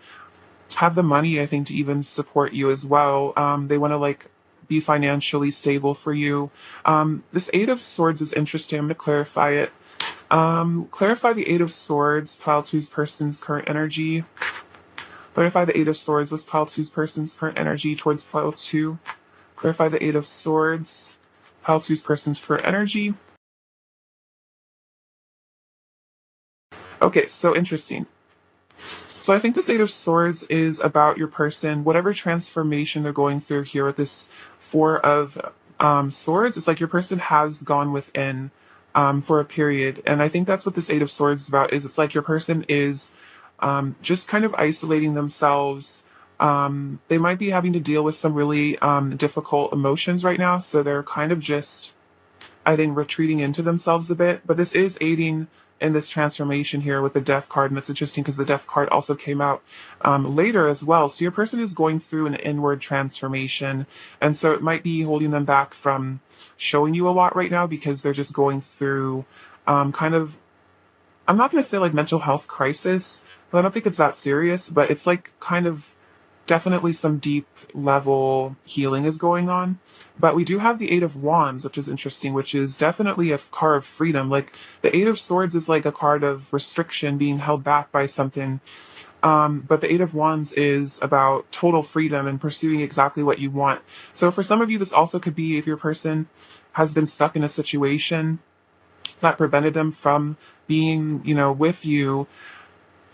have the money, I think, to even support you as well. They want to like be financially stable for you. This Eight of Swords is interesting. I'm going to clarify it. Clarify the Eight of Swords, pile two's person's current energy. Clarify the Eight of Swords with pile two's person's current energy towards pile two. Clarify the Eight of Swords, pile two's person's current energy. Okay, so interesting. So I think this Eight of Swords is about your person, whatever transformation they're going through here with this Four of Swords. It's like your person has gone within for a period. And I think that's what this Eight of Swords is about, is it's like your person is just kind of isolating themselves. They might be having to deal with some really difficult emotions right now. So they're kind of just, I think, retreating into themselves a bit. But this is aiding in this transformation here with the Death card. And it's interesting because the Death card also came out later as well. So your person is going through an inward transformation. And so it might be holding them back from showing you a lot right now because they're just going through kind of, I'm not going to say like mental health crisis, but I don't think it's that serious. But it's like kind of definitely some deep level healing is going on. But we do have the Eight of Wands, which is interesting, which is definitely a card of freedom. Like the Eight of Swords is like a card of restriction, being held back by something. But the Eight of Wands is about total freedom and pursuing exactly what you want. So for some of you, this also could be if your person has been stuck in a situation that prevented them from being, with you.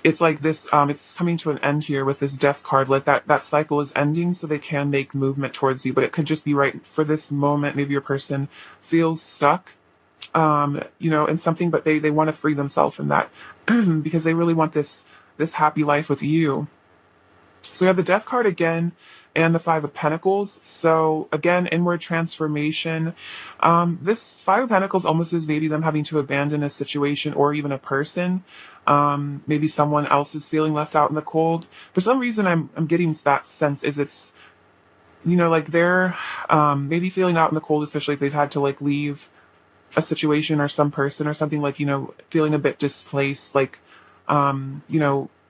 It's like this, it's coming to an end here with this Death card. Like that cycle is ending so they can make movement towards you. But it could just be right for this moment. Maybe your person feels stuck, in something, but they want to free themselves from that because they really want this happy life with you. So we have the Death card again and the Five of Pentacles. So again, inward transformation. This Five of Pentacles almost is maybe them having to abandon a situation or even a person. Maybe someone else is feeling left out in the cold. For some reason, I'm getting that sense is it's, like they're maybe feeling out in the cold, especially if they've had to like leave a situation or some person or something, like, feeling a bit displaced, like,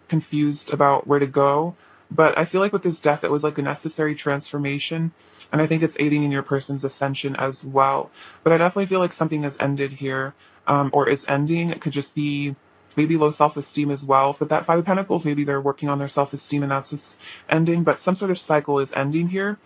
confused about where to go. But I feel like with this Death, it was like a necessary transformation. And I think it's aiding in your person's ascension as well. But I definitely feel like something has ended here, or is ending. It could just be maybe low self-esteem as well. For that Five of Pentacles, maybe they're working on their self-esteem and that's what's ending. But some sort of cycle is ending here.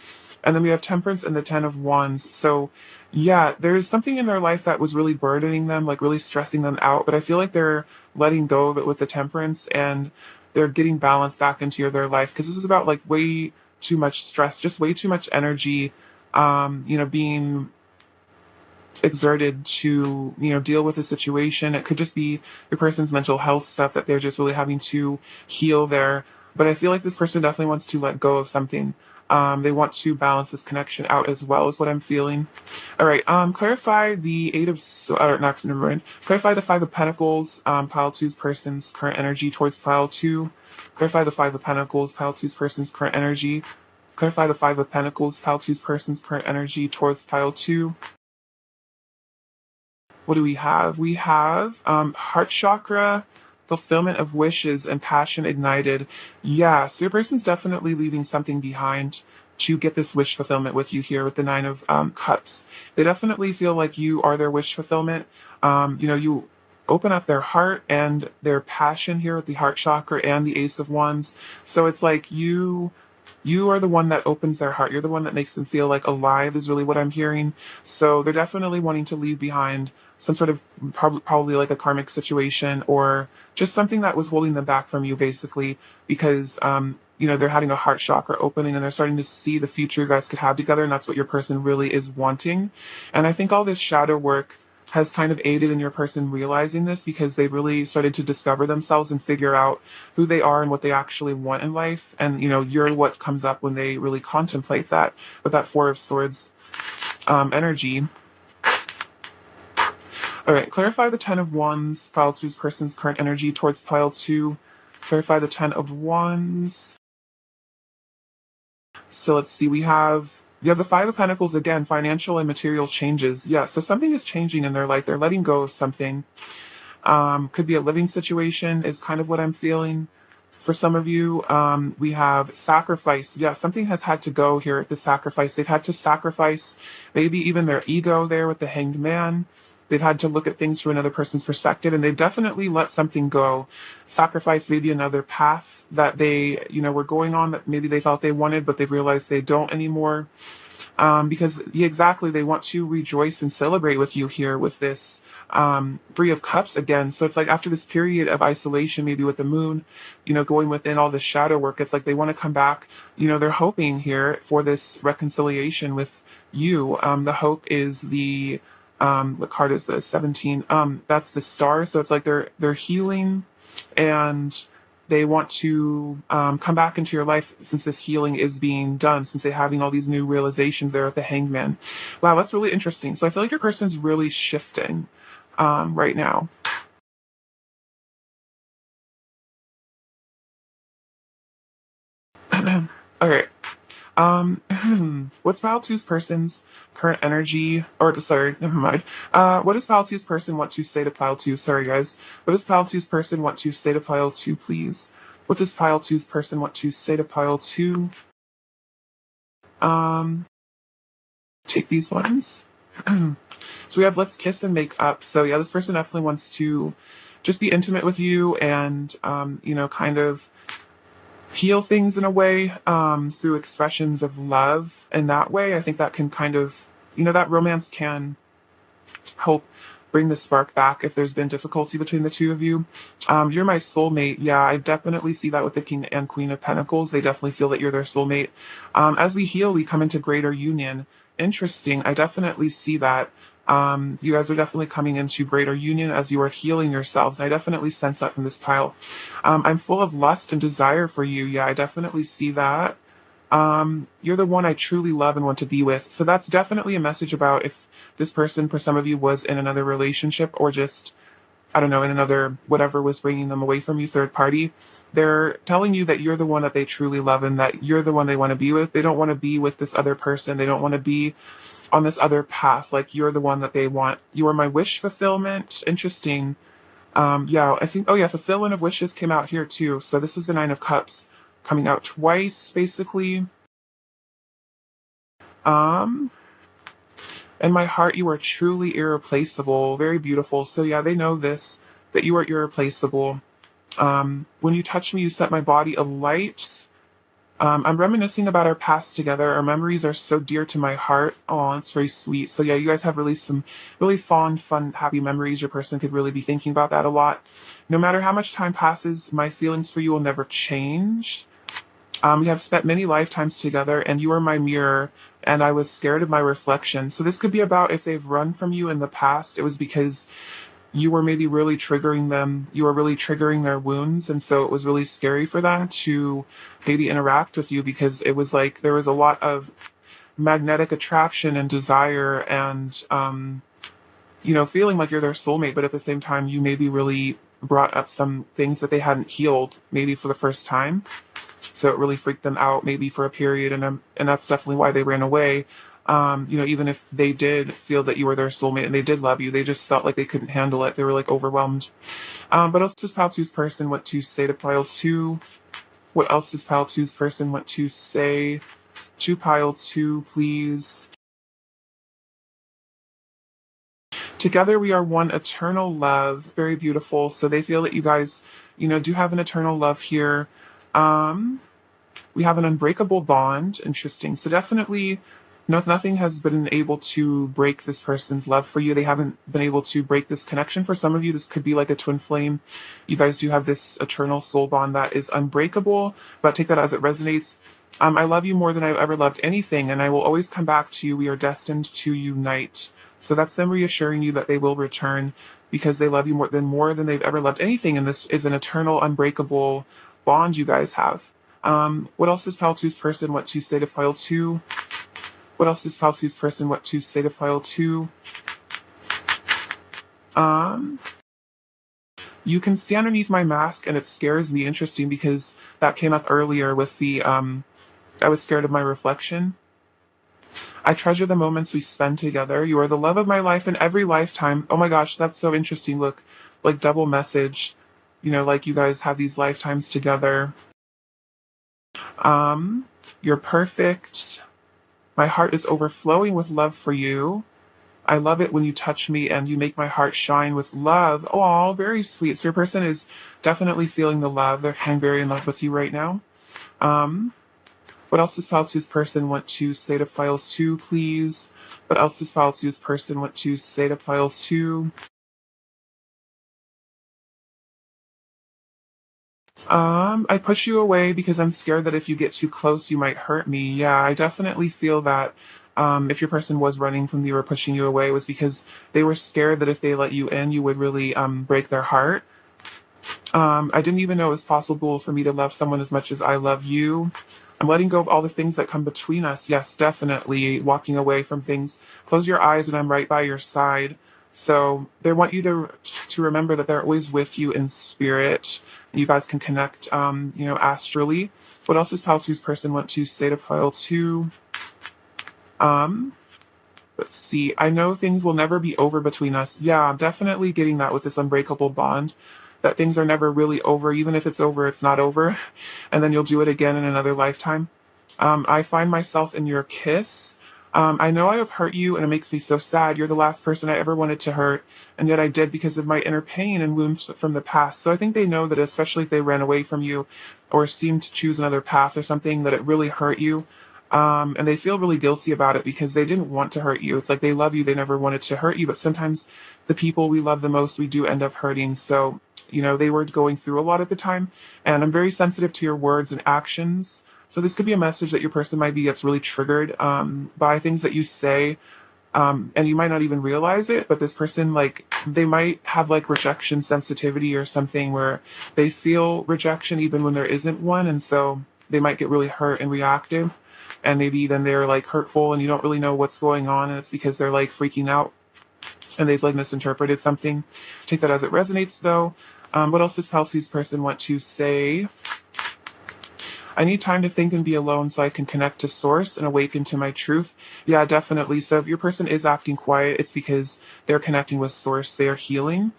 And then we have Temperance and the Ten of Wands. So yeah, there's something in their life that was really burdening them, like really stressing them out. But I feel like they're letting go of it with the Temperance and they're getting balance back into their life. Because this is about like way too much stress, just way too much energy, being exerted to, deal with a situation. It could just be your person's mental health stuff that they're just really having to heal there. But I feel like this person definitely wants to let go of something. They want to balance this connection out as well, is what I'm feeling. All right. Clarify the never mind. Clarify the Five of Pentacles, pile two's person's current energy towards pile two. Clarify the Five of Pentacles, pile two's person's current energy. Clarify the Five of Pentacles, pile two's person's current energy towards pile two. What do we have? We have heart chakra, fulfillment of wishes, and passion ignited. Yeah, so your person's definitely leaving something behind to get this wish fulfillment with you here with the Nine of Cups. They definitely feel like you are their wish fulfillment. You open up their heart and their passion here with the heart chakra and the Ace of Wands. So it's like you are the one that opens their heart. You're the one that makes them feel like alive is really what I'm hearing. So they're definitely wanting to leave behind some sort of probably like a karmic situation or just something that was holding them back from you basically because, they're having a heart chakra opening and they're starting to see the future you guys could have together. And that's what your person really is wanting. And I think all this shadow work has kind of aided in your person realizing this because they really started to discover themselves and figure out who they are and what they actually want in life. And, you're what comes up when they really contemplate that with that Four of Swords energy. All right, clarify the Ten of Wands, pile two's person's current energy towards pile two. Clarify the Ten of Wands. So let's see, you have the Five of Pentacles again, financial and material changes. Yeah, so something is changing in their life. They're letting go of something. Could be a living situation is kind of what I'm feeling. For some of you, we have sacrifice. Yeah, something has had to go here at the sacrifice. They've had to sacrifice maybe even their ego there with the Hanged Man. They've had to look at things from another person's perspective, and they've definitely let something go, sacrifice maybe another path that they, were going on that maybe they thought they wanted, but they've realized they don't anymore. Because yeah, exactly, they want to rejoice and celebrate with you here with this Three of Cups again. So it's like after this period of isolation, maybe with the moon, going within all the shadow work, it's like they want to come back. They're hoping here for this reconciliation with you. The hope is the what card is the 17? That's the Star. So it's like they're healing, and they want to come back into your life since this healing is being done, since they're having all these new realizations there at the Hangman. Wow, that's really interesting. So I feel like your person's really shifting right now. Okay. What's Pile Two's person's current energy? Or sorry, never mind. What does Pile Two's person want to say to Pile Two? Sorry, guys. What does Pile Two's person want to say to Pile Two, please? What does Pile Two's person want to say to Pile Two? Um, take these ones. So we have Let's Kiss and Make Up. So yeah, this person definitely wants to just be intimate with you and kind of heal things in a way through expressions of love. And that way, I think that can kind of, that romance can help bring the spark back if there's been difficulty between the two of you. You're my soulmate. Yeah, I definitely see that with the King and Queen of Pentacles. They definitely feel that you're their soulmate. As we heal, we come into greater union. Interesting. I definitely see that. You guys are definitely coming into greater union as you are healing yourselves. I definitely sense that from this pile. I'm full of lust and desire for you. Yeah, I definitely see that. You're the one I truly love and want to be with. So that's definitely a message about if this person, for some of you, was in another relationship or just, I don't know, in another, whatever was bringing them away from you, third party. They're telling you that you're the one that they truly love and that you're the one they want to be with. They don't want to be with this other person. They don't want to be on this other path. Like you're the one that they want. You are my wish fulfillment. Interesting. Yeah, I think, oh yeah, fulfillment of wishes came out here too. So this is the Nine of Cups coming out twice, basically. Um, In my heart, you are truly irreplaceable. Very beautiful. So yeah, they know this, that you are irreplaceable. When you touch me, you set my body alight. I'm reminiscing about our past together. Our memories are so dear to my heart. Oh, it's very sweet. So yeah, you guys have really some really fond, fun, happy memories. Your person could really be thinking about that a lot. No matter how much time passes, my feelings for you will never change. We have spent many lifetimes together, and you are my mirror, and I was scared of my reflection. So this could be about if they've run from you in the past, it was because you were maybe really triggering them. You were really triggering their wounds, and so it was really scary for them to maybe interact with you because it was like there was a lot of magnetic attraction and desire and feeling like you're their soulmate, but at the same time you maybe really brought up some things that they hadn't healed maybe for the first time. So it really freaked them out maybe for a period, and that's definitely why they ran away. Even if they did feel that you were their soulmate and they did love you, they just felt like they couldn't handle it. They were like overwhelmed. But else does Pile Two's person want to say to Pile Two? What else does Pile Two's person want to say to Pile Two, please? Together we are one eternal love. Very beautiful. So they feel that you guys, do have an eternal love here. We have an unbreakable bond. Interesting. So definitely, nothing has been able to break this person's love for you. They haven't been able to break this connection. For some of you, this could be like a twin flame. You guys do have this eternal soul bond that is unbreakable, but take that as it resonates. I love you more than I've ever loved anything, and I will always come back to you. We are destined to unite. So that's them reassuring you that they will return because they love you more than they've ever loved anything, and this is an eternal, unbreakable bond you guys have. What else does Pile Two's person want to say to Pile Two? What else does Pile Two's person want to say to Pile Two? You can see underneath my mask, and it scares me. Interesting, because that came up earlier with the I was scared of my reflection. I treasure the moments we spend together. You are the love of my life in every lifetime. Oh my gosh, that's so interesting. Look, like double message. Like you guys have these lifetimes together. You're perfect. My heart is overflowing with love for you. I love it when you touch me and you make my heart shine with love. Oh, very sweet. So your person is definitely feeling the love. They're very in love with you right now. Um, what else does Pile Two's person want to say to Pile 2, please? What else does Pile Two's person want to say to Pile 2? I push you away because I'm scared that if you get too close, you might hurt me. Yeah, I definitely feel that if your person was running from you or pushing you away, it was because they were scared that if they let you in, you would really break their heart. I didn't even know it was possible for me to love someone as much as I love you. I'm letting go of all the things that come between us. Yes, definitely walking away from things. Close your eyes and I'm right by your side. So they want you to remember that they're always with you in spirit. You guys can connect, astrally. What else does Pile Two's person want to say to Pile 2? Um, let's see. I know things will never be over between us. Yeah, I'm definitely getting that with this unbreakable bond. That things are never really over. Even if it's over, it's not over. And then you'll do it again in another lifetime. I find myself in your kiss. I know I have hurt you and it makes me so sad. You're the last person I ever wanted to hurt, and yet I did because of my inner pain and wounds from the past. So I think they know that, especially if they ran away from you or seemed to choose another path or something, that it really hurt you. And they feel really guilty about it because they didn't want to hurt you. It's like they love you, they never wanted to hurt you, but sometimes the people we love the most, we do end up hurting. So, they were going through a lot at the time, and I'm very sensitive to your words and actions. So this could be a message that your person might be gets really triggered by things that you say, and you might not even realize it. But this person, like, they might have like rejection sensitivity or something where they feel rejection even when there isn't one, and so they might get really hurt and reactive, and maybe then they're like hurtful, and you don't really know what's going on, and it's because they're like freaking out and they've like misinterpreted something. Take that as it resonates, though. What else does Palsey's person want to say? I need time to think and be alone so I can connect to source and awaken to my truth. Yeah, definitely. So if your person is acting quiet, it's because they're connecting with source. They are healing.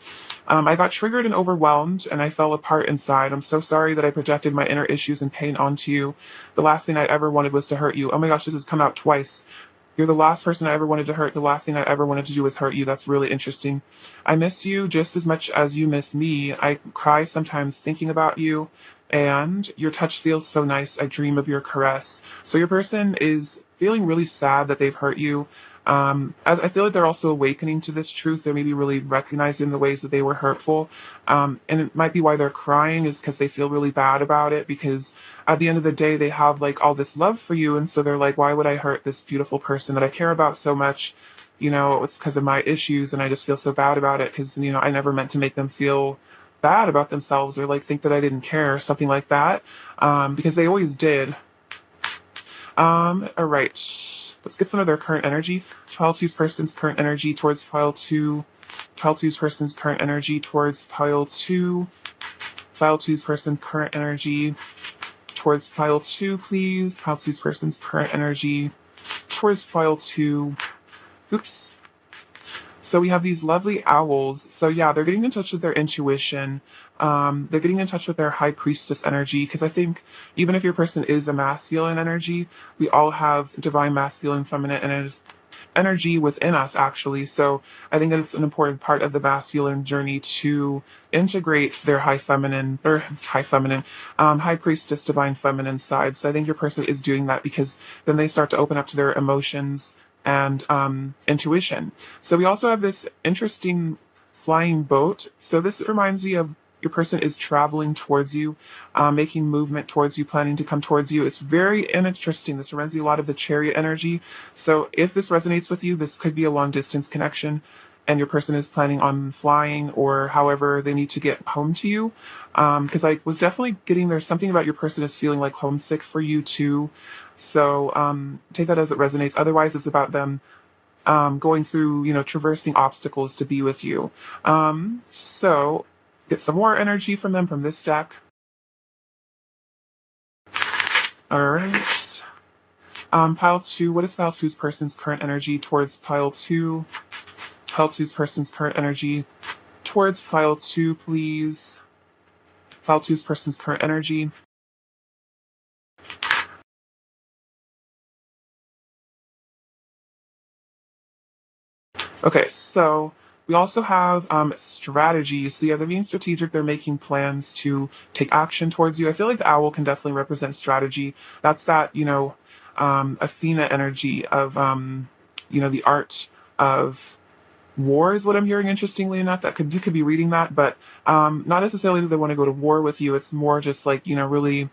I got triggered and overwhelmed and I fell apart inside. I'm so sorry that I projected my inner issues and pain onto you. The last thing I ever wanted was to hurt you. Oh my gosh, this has come out twice. You're the last person I ever wanted to hurt. The last thing I ever wanted to do was hurt you. That's really interesting. I miss you just as much as you miss me. I cry sometimes thinking about you, and your touch feels so nice. I dream of your caress. So your person is feeling really sad that they've hurt you. As I feel like they're also awakening to this truth. They're maybe really recognizing the ways that they were hurtful. And it might be why they're crying is because they feel really bad about it, because at the end of the day, they have like all this love for you. And so they're like, why would I hurt this beautiful person that I care about so much? It's because of my issues. And I just feel so bad about it because, I never meant to make them feel bad about themselves or like think that I didn't care or something like that. Because they always did. All right. Let's get some of their current energy. Pile two's person's current energy towards pile two. Pile two's person's current energy towards pile two. Pile two's person's current energy towards pile two, please. Pile two's person's current energy towards pile two. Oops. So we have these lovely owls. So yeah, they're getting in touch with their intuition. They're getting in touch with their high priestess energy, because I think even if your person is a masculine energy, we all have divine masculine, feminine, and energy within us, actually. So I think that it's an important part of the masculine journey to integrate their high priestess, divine feminine side. So I think your person is doing that because then they start to open up to their emotions and intuition. So we also have this interesting flying boat. So this reminds me of your person is traveling towards you, making movement towards you, planning to come towards you. It's very interesting. This reminds me a lot of the chariot energy. So if this resonates with you, this could be a long distance connection and your person is planning on flying or however they need to get home to you. Because I was definitely getting there's something about your person is feeling like homesick for you too. So take that as it resonates. Otherwise, it's about them going through, traversing obstacles to be with you. So get some more energy from them from this deck. All right. Pile two. What is pile two's person's current energy towards pile two? Pile two's person's current energy towards pile two, please. Pile two's person's current energy. Okay, so we also have strategy. So yeah, they're being strategic. They're making plans to take action towards you. I feel like the owl can definitely represent strategy. That's that, Athena energy of, the art of war is what I'm hearing. Interestingly enough, that could you could be reading that, but not necessarily that they want to go to war with you. It's more just like really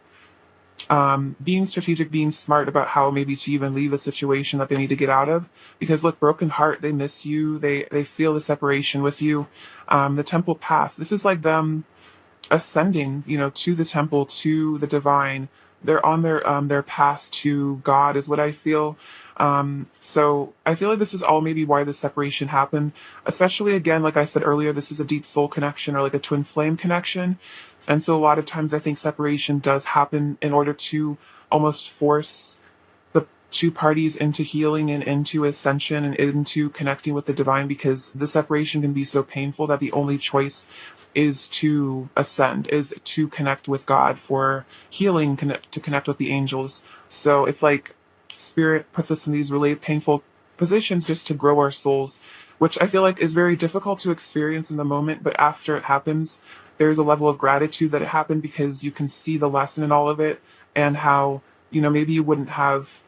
being strategic, being smart about how maybe to even leave a situation that they need to get out of. Because look, broken heart, they miss you. They feel the separation with you. The temple path. This is like them ascending, to the temple, to the divine. They're on their path to God, is what I feel. So I feel like this is all maybe why the separation happened. Especially again, like I said earlier, this is a deep soul connection or like a twin flame connection. And so a lot of times I think separation does happen in order to almost force the two parties into healing and into ascension and into connecting with the divine, because the separation can be so painful that the only choice is to ascend, is to connect with God for healing, to connect with the angels. So it's like spirit puts us in these really painful positions just to grow our souls, which I feel like is very difficult to experience in the moment, but after it happens, there's a level of gratitude that it happened, because you can see the lesson in all of it, and how, maybe you wouldn't have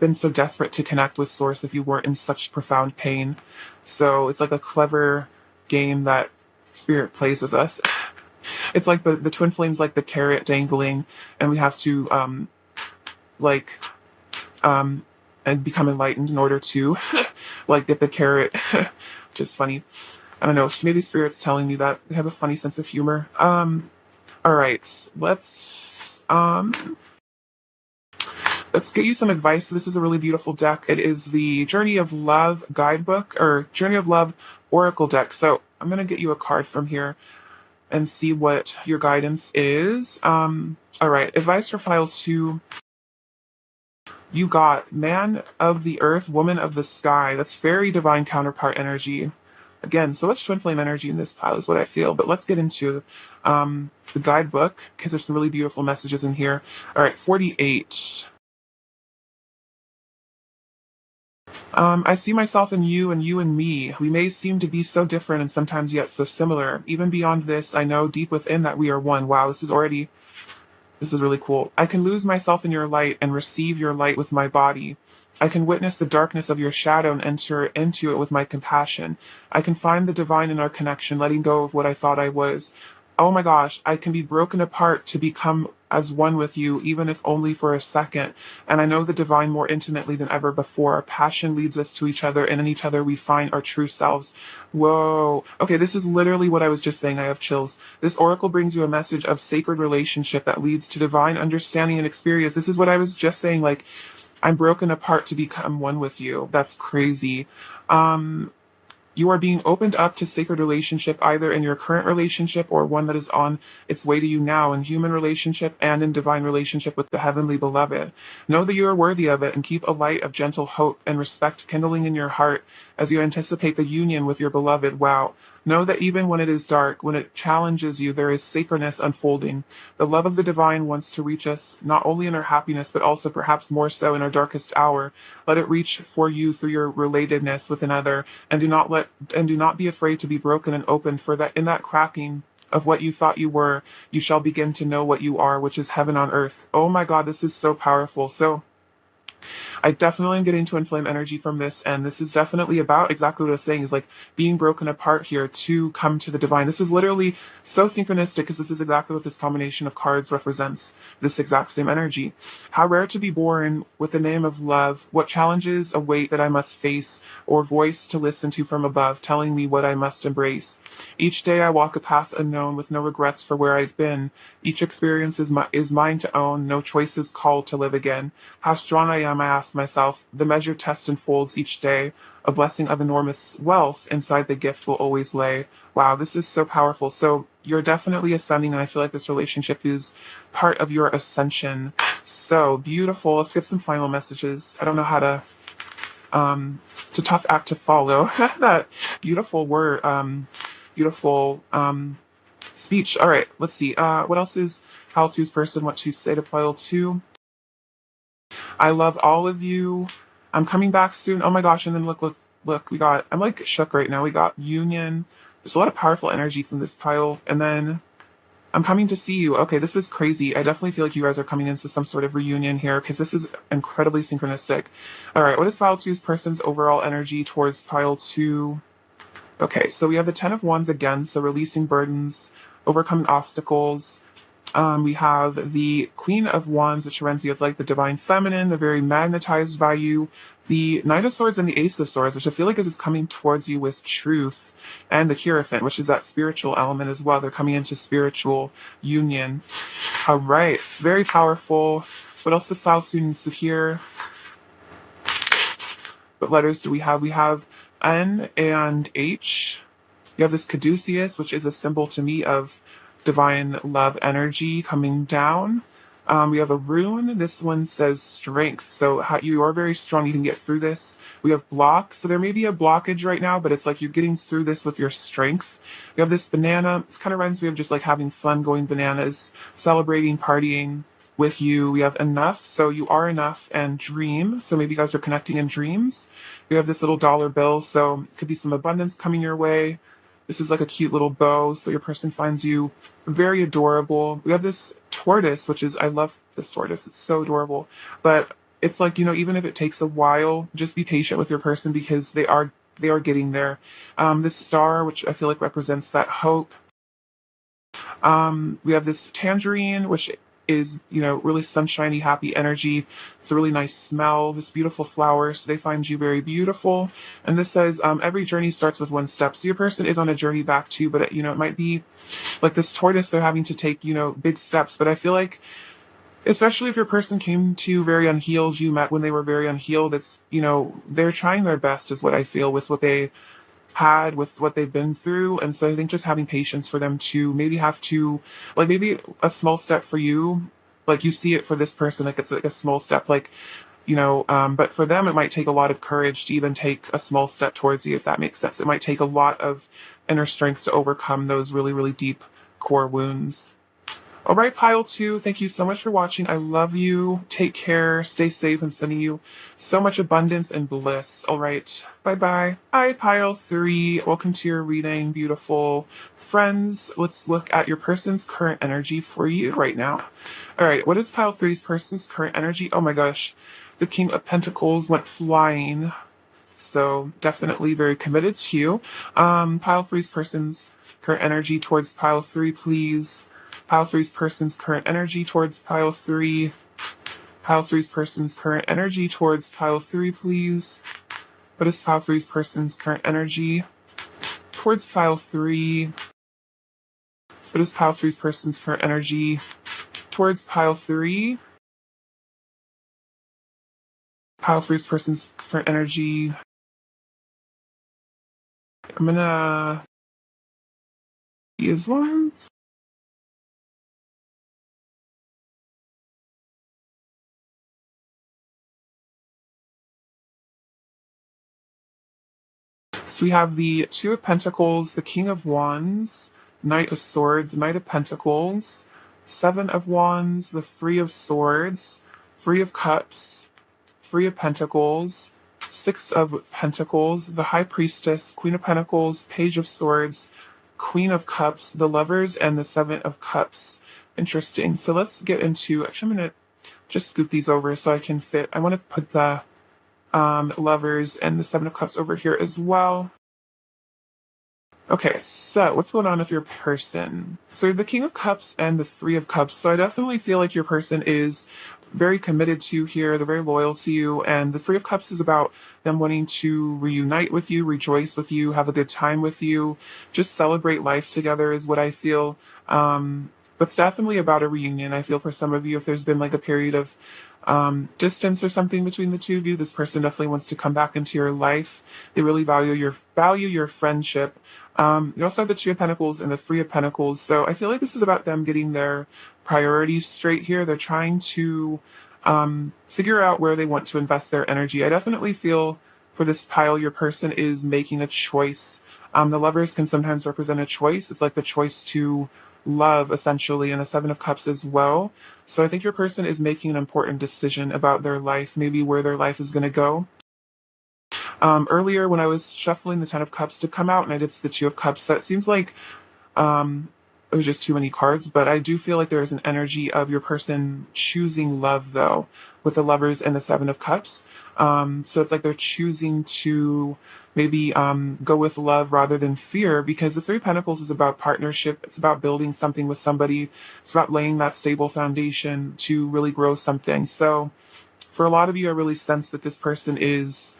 been so desperate to connect with source if you weren't in such profound pain. So it's like a clever game that spirit plays with us. It's like the twin flames, like the carrot dangling, and we have to like um and become enlightened in order to like get the carrot. Which is funny. I don't know, maybe spirit's telling me that they have a funny sense of humor. All right, let's get you some advice. This is a really beautiful deck. It is the Journey of Love guidebook, or Journey of Love oracle deck. So I'm gonna get you a card from here and see what your guidance is. All right, advice for file 2. You got man of the earth, woman of the sky. That's very divine counterpart energy. Again, so much twin flame energy in this pile is what I feel. But let's get into the guidebook, because there's some really beautiful messages in here. All right, 48. I see myself in you and you in me. We may seem to be so different and sometimes yet so similar. Even beyond this, I know deep within that we are one. Wow, this is really cool. I can lose myself in your light and receive your light with my body. I can witness the darkness of your shadow and enter into it with my compassion. I can find the divine in our connection, letting go of what I thought I was. Oh my gosh, I can be broken apart to become as one with you, even if only for a second. And I know the divine more intimately than ever before. Our passion leads us to each other, and in each other we find our true selves. Whoa. Okay, this is literally what I was just saying. I have chills. This oracle brings you a message of sacred relationship that leads to divine understanding and experience. This is what I was just saying. Like, I'm broken apart to become one with you. That's crazy. You are being opened up to sacred relationship, either in your current relationship or one that is on its way to you now, in human relationship and in divine relationship with the heavenly beloved. Know that you are worthy of it, and keep a light of gentle hope and respect kindling in your heart as you anticipate the union with your beloved. Wow. Know that even when it is dark, when it challenges you, there is sacredness unfolding. The love of the divine wants to reach us not only in our happiness, but also perhaps more so in our darkest hour. Let it reach for you through your relatedness with another, and do not be afraid to be broken and open, for that in that cracking of what you thought you were, you shall begin to know what you are, which is heaven on earth. Oh my God, this is so powerful. So I definitely am getting twin flame energy from this, and this is definitely about exactly what I was saying, is like being broken apart here to come to the divine. This is literally so synchronistic, because this is exactly what this combination of cards represents, this exact same energy. How rare to be born with the name of love, what challenges await that I must face, or voice to listen to from above, telling me what I must embrace. Each day I walk a path unknown with no regrets for where I've been. Each experience is mine to own, no choices called to live again. How strong I am, I ask myself. The measured test unfolds each day. A blessing of enormous wealth inside the gift will always lay. Wow, this is so powerful. So you're definitely ascending, and I feel like this relationship is part of your ascension. So beautiful. Let's get some final messages. I don't know how to it's a tough act to follow. That beautiful word, beautiful speech. All right, let's see. What else is Pile Two's person what to say to Pile Two? I love all of you. I'm coming back soon. Oh my gosh! And then look. look, I'm like shook right now. We got union. There's a lot of powerful energy from this pile. And then I'm coming to see you. Okay, this is crazy. I definitely feel like you guys are coming into some sort of reunion here because this is incredibly synchronistic. All right, what is pile two's person's overall energy towards pile two? Okay, so we have the 10 of Wands again, so releasing burdens, overcoming obstacles. We have the Queen of Wands, which reminds you of like the divine feminine, the very magnetized by you. The Knight of Swords and the Ace of Swords, which I feel like is coming towards you with truth. And the Hierophant, which is that spiritual element as well. They're coming into spiritual union. All right, very powerful. What else the file students to hear? What letters do we have? We have N and H. You have this caduceus, which is a symbol to me of divine love energy coming down. We have a rune. This one says strength. So you are very strong. You can get through this. We have block. So there may be a blockage right now, but it's like you're getting through this with your strength. We have this banana. It kind of reminds me of just like having fun, going bananas, celebrating, partying with you. We have enough. So you are enough, and dream. So maybe you guys are connecting in dreams. We have this little dollar bill. So it could be some abundance coming your way. This is like a cute little bow, so your person finds you very adorable. We have this tortoise, which is, I love this tortoise. It's so adorable. But it's like, even if it takes a while, just be patient with your person because they are getting there. This star, which I feel like represents that hope. We have this tangerine, which is, really sunshiny, happy energy. It's a really nice smell, this beautiful flower. So they find you very beautiful. And this says, every journey starts with one step. So your person is on a journey back to you, but it might be like this tortoise, they're having to take, big steps. But I feel like, especially if your person came to you very unhealed, you met when they were very unhealed, it's, they're trying their best is what I feel with what they had with what they've been through. And so I think just having patience for them to maybe have to, like, maybe a small step for you, like you see it for this person, like it's like a small step, like, but for them, it might take a lot of courage to even take a small step towards you, if that makes sense. It might take a lot of inner strength to overcome those really, really deep core wounds. All right, pile two, thank you so much for watching. I love you. Take care. Stay safe. I'm sending you so much abundance and bliss. All right, bye-bye. Hi, pile three. Welcome to your reading, beautiful friends. Let's look at your person's current energy for you right now. All right, what is pile three's person's current energy? Oh my gosh, the King of Pentacles went flying. So definitely very committed to you. Pile three's person's current energy towards pile three, please. Pile three's person's current energy towards pile three. Pile three's person's current energy towards pile three, please. What is pile three's person's current energy towards pile three? What is pile three's person's current energy towards pile three? Pile three's person's current energy. I'm gonna these ones. So we have the Two of Pentacles, the King of Wands, Knight of Swords, Knight of Pentacles, Seven of Wands, the Three of Swords, Three of Cups, Three of Pentacles, Six of Pentacles, the High Priestess, Queen of Pentacles, Page of Swords, Queen of Cups, the Lovers, and the Seven of Cups. Interesting. So let's get into, actually I'm going to just scoop these over so I can fit. I want to put the Lovers and the Seven of Cups over here as well. Okay, so what's going on with your person? So you have the King of Cups and the Three of Cups. So I definitely feel like your person is very committed to you here. They're very loyal to you. And the Three of Cups is about them wanting to reunite with you, rejoice with you, have a good time with you, just celebrate life together is what I feel. But it's definitely about a reunion. I feel for some of you, if there's been like a period of distance or something between the two of you, this person definitely wants to come back into your life. They really value your friendship. You also have the Two of Pentacles and the Three of Pentacles. So I feel like this is about them getting their priorities straight here. They're trying to figure out where they want to invest their energy. I definitely feel for this pile, your person is making a choice. The Lovers can sometimes represent a choice. It's like the choice to love, essentially, and the Seven of Cups as well. So I think your person is making an important decision about their life, maybe where their life is going to go. Earlier when I was shuffling, the Ten of Cups to come out, and I did the Two of Cups. So it seems like um, it was just too many cards, but I do feel like there is an energy of your person choosing love, though, with the Lovers and the Seven of Cups. So it's like they're choosing to maybe go with love rather than fear, because the Three of Pentacles is about partnership. It's about building something with somebody. It's about laying that stable foundation to really grow something. So for a lot of you, I really sense that this person is,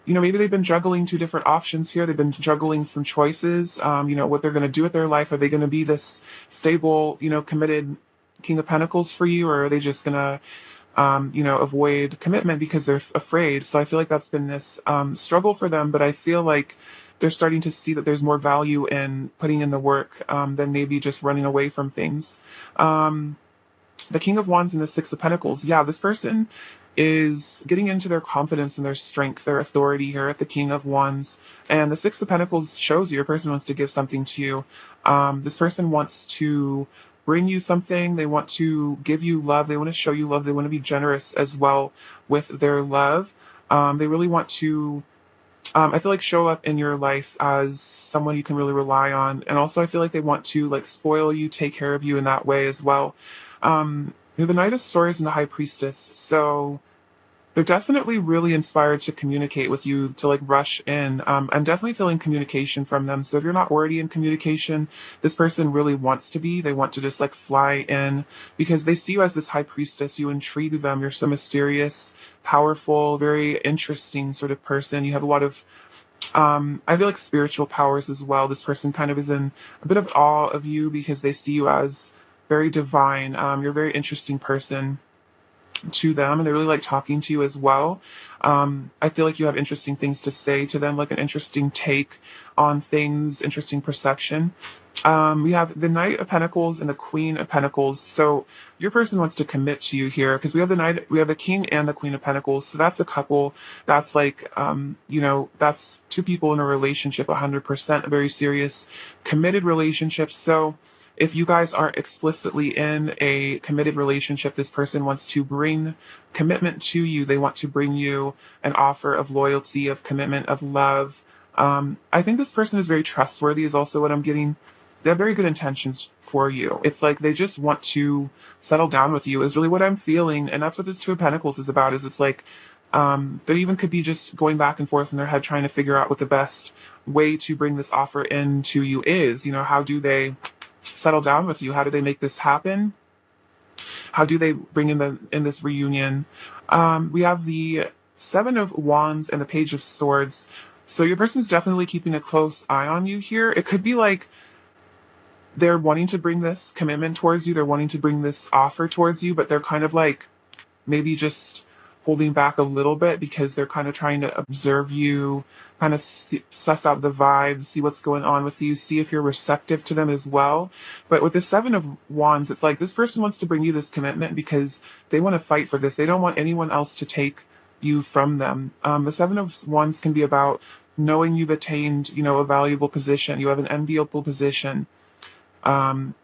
maybe they've been juggling two different options here. They've been juggling some choices, what they're going to do with their life. Are they going to be this stable, committed King of Pentacles for you, or are they just going to, avoid commitment because they're afraid? So I feel like that's been this struggle for them, but I feel like they're starting to see that there's more value in putting in the work than maybe just running away from things. The King of Wands and the Six of Pentacles. Yeah, this person is getting into their confidence and their strength, their authority here at the King of Wands. And the Six of Pentacles shows you your person wants to give something to you. This person wants to bring you something. They want to give you love. They want to show you love. They want to be generous as well with their love. They really want to, I feel like, show up in your life as someone you can really rely on. And also I feel like they want to like spoil you, take care of you in that way as well. The Knight of Swords and the High Priestess. So they're definitely really inspired to communicate with you, to like rush in. I'm definitely feeling communication from them. So if you're not already in communication, this person really wants to be. They want to just like fly in because they see you as this High Priestess. You intrigue them. You're so mysterious, powerful, very interesting sort of person. You have a lot of I feel like spiritual powers as well. This person kind of is in a bit of awe of you because they see you as very divine. You're a very interesting person to them, and they really like talking to you as well. I feel like you have interesting things to say to them, like an interesting take on things, interesting perception. We have the Knight of Pentacles and the Queen of Pentacles. So your person wants to commit to you here because we have the King and the Queen of Pentacles. So that's a couple. That's like, that's two people in a relationship, 100%, a very serious, committed relationship. So if you guys aren't explicitly in a committed relationship, this person wants to bring commitment to you. They want to bring you an offer of loyalty, of commitment, of love. I think this person is very trustworthy is also what I'm getting. They have very good intentions for you. It's like they just want to settle down with you is really what I'm feeling. And that's what this Two of Pentacles is about, is it's like they even could be just going back and forth in their head trying to figure out what the best way to bring this offer into you is. How do they settle down with you? How do they make this happen? How do they bring in this reunion? We have the Seven of Wands and the Page of Swords. So your person is definitely keeping a close eye on you here. It could be like they're wanting to bring this commitment towards you. They're wanting to bring this offer towards you, but they're kind of like maybe just holding back a little bit because they're kind of trying to observe you, kind of suss out the vibe, see what's going on with you, see if you're receptive to them as well. But with the Seven of Wands, it's like this person wants to bring you this commitment because they want to fight for this. They don't want anyone else to take you from them. The Seven of Wands can be about knowing you've attained, a valuable position. You have an enviable position.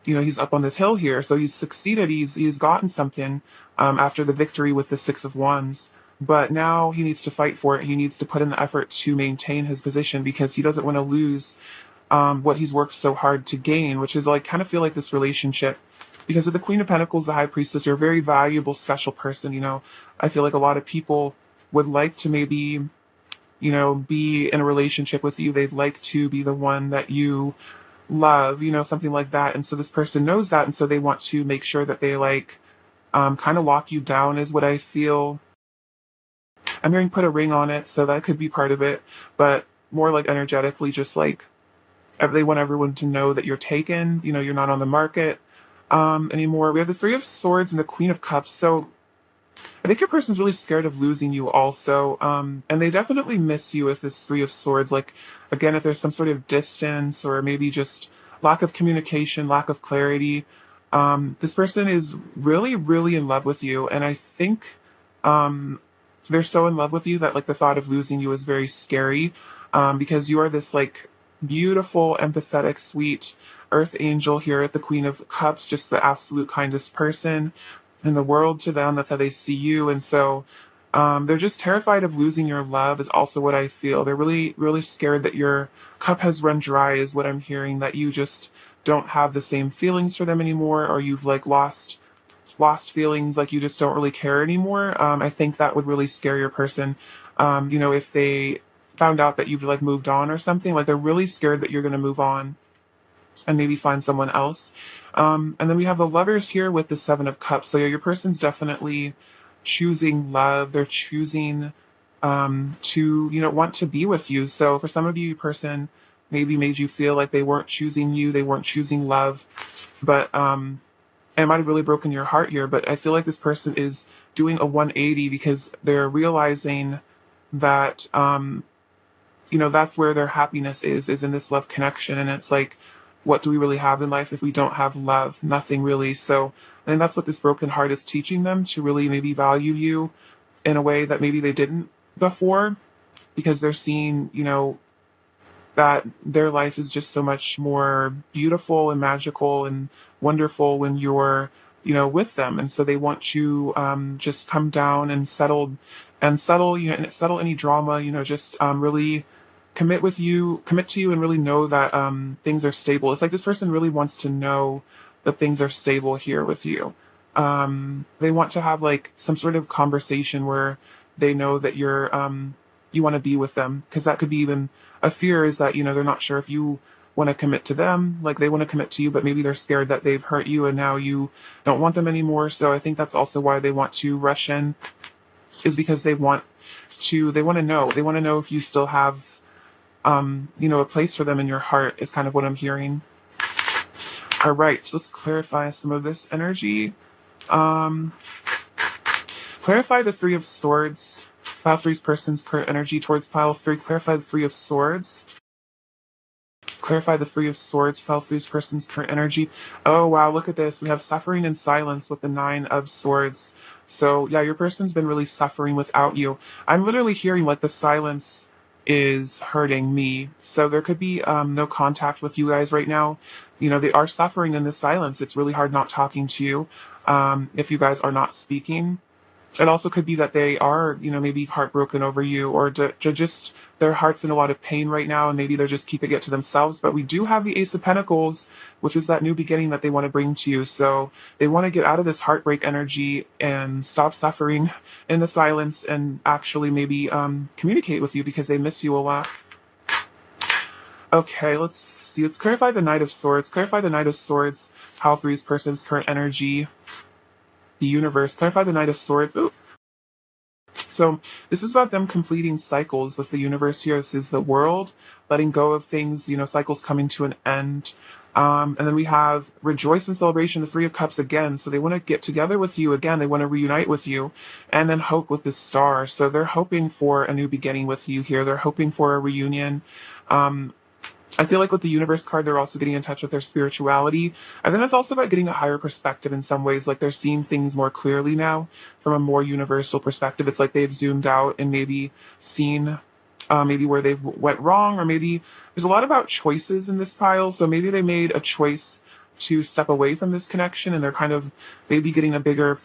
He's up on this hill here, so he's succeeded. He's gotten something after the victory with the Six of Wands, but now he needs to fight for it. He needs to put in the effort to maintain his position because he doesn't want to lose what he's worked so hard to gain, which is like kind of feel like this relationship. Because of the Queen of Pentacles, the High Priestess, you're a very valuable, special person. I feel like a lot of people would like to maybe, be in a relationship with you. They'd like to be the one that you love, something like that. And so this person knows that, and so they want to make sure that they like kind of lock you down is what I feel. I'm hearing put a ring on it, so that could be part of it, but more like energetically, just like they want everyone to know that you're taken, you're not on the market anymore. We have the Three of Swords and the Queen of Cups. So I think your person's really scared of losing you also. And they definitely miss you with this Three of Swords. Like, again, if there's some sort of distance or maybe just lack of communication, lack of clarity, this person is really, really in love with you. And I think they're so in love with you that like the thought of losing you is very scary because you are this like beautiful, empathetic, sweet earth angel here at the Queen of Cups, just the absolute kindest person in the world to them. That's how they see you. And so They're just terrified of losing your love is also what I feel. They're really, really scared that your cup has run dry is what I'm hearing, that you just don't have the same feelings for them anymore, or you've like lost feelings, like you just don't really care anymore. I think that would really scare your person. If they found out that you've like moved on or something, like they're really scared that you're going to move on and maybe find someone else. And then we have the lovers here with the Seven of Cups. So yeah, your person's definitely choosing love. They're choosing to, want to be with you. So for some of you, your person maybe made you feel like they weren't choosing you, they weren't choosing love. But it might have really broken your heart here, but I feel like this person is doing a 180 because they're realizing that that's where their happiness is in this love connection. And it's like, what do we really have in life if we don't have love? Nothing really. So I think that's what this broken heart is teaching them, to really maybe value you in a way that maybe they didn't before, because they're seeing, that their life is just so much more beautiful and magical and wonderful when you're, with them. And so they want to just come down and settle, and settle any drama, just really commit to you and really know that things are stable. It's like this person really wants to know that things are stable here with you. They want to have like some sort of conversation where they know that you want to be with them, because that could be even a fear, is that, they're not sure if you want to commit to them, like they want to commit to you, but maybe they're scared that they've hurt you and now you don't want them anymore. So I think that's also why they want to rush in, is because they want to know if you still have a place for them in your heart, is kind of what I'm hearing. All right, so let's clarify some of this energy. Clarify the Three of Swords. Pile three's person's current energy towards pile three. Clarify the Three of Swords. Clarify the Three of Swords. Pile three's person's current energy. Oh, wow, look at this. We have suffering and silence with the Nine of Swords. So, yeah, your person's been really suffering without you. I'm literally hearing like the silence is hurting me. So there could be no contact with you guys right now. They are suffering in this silence. It's really hard not talking to you if you guys are not speaking. It also could be that they are, maybe heartbroken over you, or just their heart's in a lot of pain right now, and maybe they're just keeping it to themselves. But we do have the Ace of Pentacles, which is that new beginning that they want to bring to you. So they want to get out of this heartbreak energy and stop suffering in the silence, and actually maybe communicate with you, because they miss you a lot. Okay, let's see. Let's clarify the Knight of Swords. Clarify the Knight of Swords. How three's person's current energy. The universe. Clarify the Knight of Swords. Ooh. So this is about them completing cycles with the universe here. This is the world, letting go of things, cycles coming to an end. And then we have rejoice and celebration, the Three of Cups again. So they want to get together with you again. They want to reunite with you, and then hope with the Star. So they're hoping for a new beginning with you here. They're hoping for a reunion. I feel like with the universe card, they're also getting in touch with their spirituality. And then it's also about getting a higher perspective in some ways. Like they're seeing things more clearly now from a more universal perspective. It's like they've zoomed out and maybe seen maybe where they've went wrong, or maybe there's a lot about choices in this pile. So maybe they made a choice to step away from this connection, and they're kind of maybe getting a bigger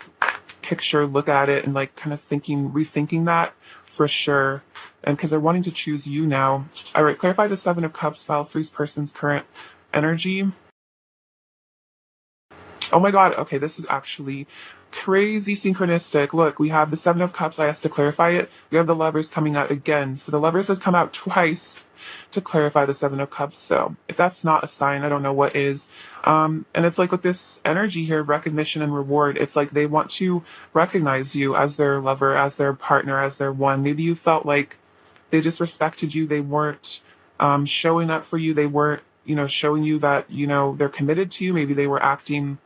picture look at it, and like kind of rethinking that for sure. And because they're wanting to choose you now. All right, clarify the Seven of Cups, file three's person's current energy. Oh my God, okay, this is actually crazy synchronistic. Look, we have the Seven of Cups. I asked to clarify it. We have the Lovers coming out again. So the Lovers has come out twice to clarify the Seven of Cups. So if that's not a sign, I don't know what is. And it's like with this energy here, recognition and reward, it's like they want to recognize you as their lover, as their partner, as their one. Maybe you felt like they just respected you. They weren't showing up for you. They weren't, showing you that, they're committed to you. Maybe they were acting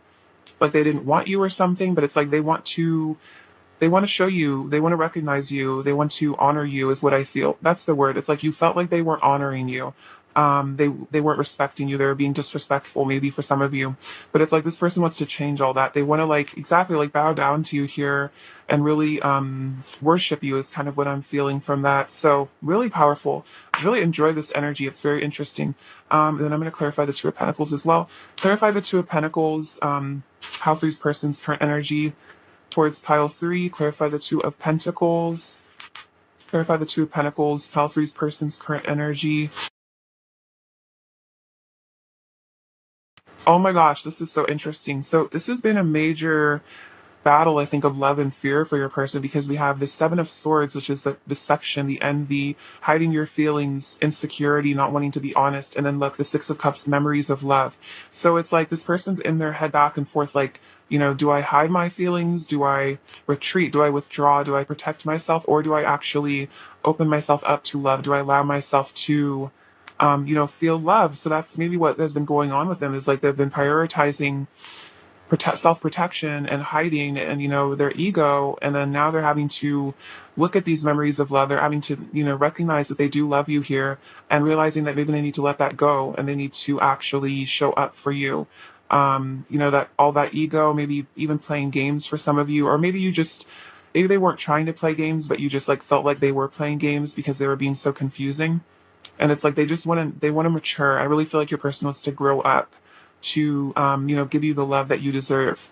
like they didn't want you or something, but it's like they want to show you, they want to recognize you, they want to honor you, is what I feel. That's the word. It's like you felt like they weren't honoring you. They weren't respecting you. They were being disrespectful, maybe for some of you. But it's like this person wants to change all that. They want to bow down to you here and really worship you, is kind of what I'm feeling from that. So really powerful. I really enjoy this energy. It's very interesting. And then I'm going to clarify the Two of Pentacles as well. Clarify the Two of Pentacles, how three's person's current energy. towards pile 3. Clarify the Two of Pentacles. Clarify the Two of Pentacles, pile 3's person's current energy. Oh my gosh, this is so interesting. So this has been a major battle, I think, of love and fear for your person, because we have the Seven of Swords, which is the deception, the envy, hiding your feelings, insecurity, not wanting to be honest, and then look, the Six of Cups, memories of love. So it's like this person's in their head back and forth, like, you know, do I hide my feelings? Do I retreat? Do I withdraw? Do I protect myself? Or do I actually open myself up to love? Do I allow myself to you know, feel love? So that's maybe what has been going on with them, is like they've been prioritizing self-protection and hiding and, you know, their ego, and then now they're having to look at these memories of love. They're having to, you know, recognize that they do love you here, and realizing that maybe they need to let that go and they need to actually show up for you. You know, that all that ego, maybe even playing games for some of you, or maybe you just, maybe they weren't trying to play games, but you just like felt like they were playing games because they were being so confusing. And it's like they just want to, they want to mature. I really feel like your person wants to grow up to, you know, give you the love that you deserve.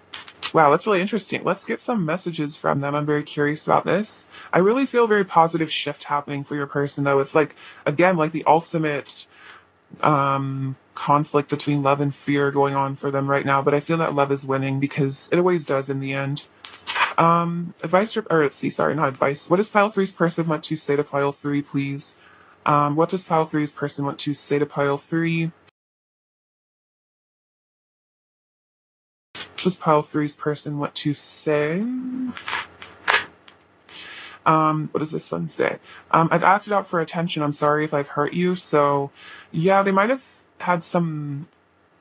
Wow, that's really interesting. Let's get some messages from them. I'm very curious about this. I really feel a very positive shift happening for your person, though. It's like, again, like the ultimate conflict between love and fear going on for them right now. But I feel that love is winning, because it always does in the end. Advice, or let's see, sorry, not advice. What does pile three's person want to say to pile 3, please? What does pile three's person want to say to pile 3? What does pile three's person want to say? What does this one say? I've acted out for attention. I'm sorry if I've hurt you. So, yeah, they might have had some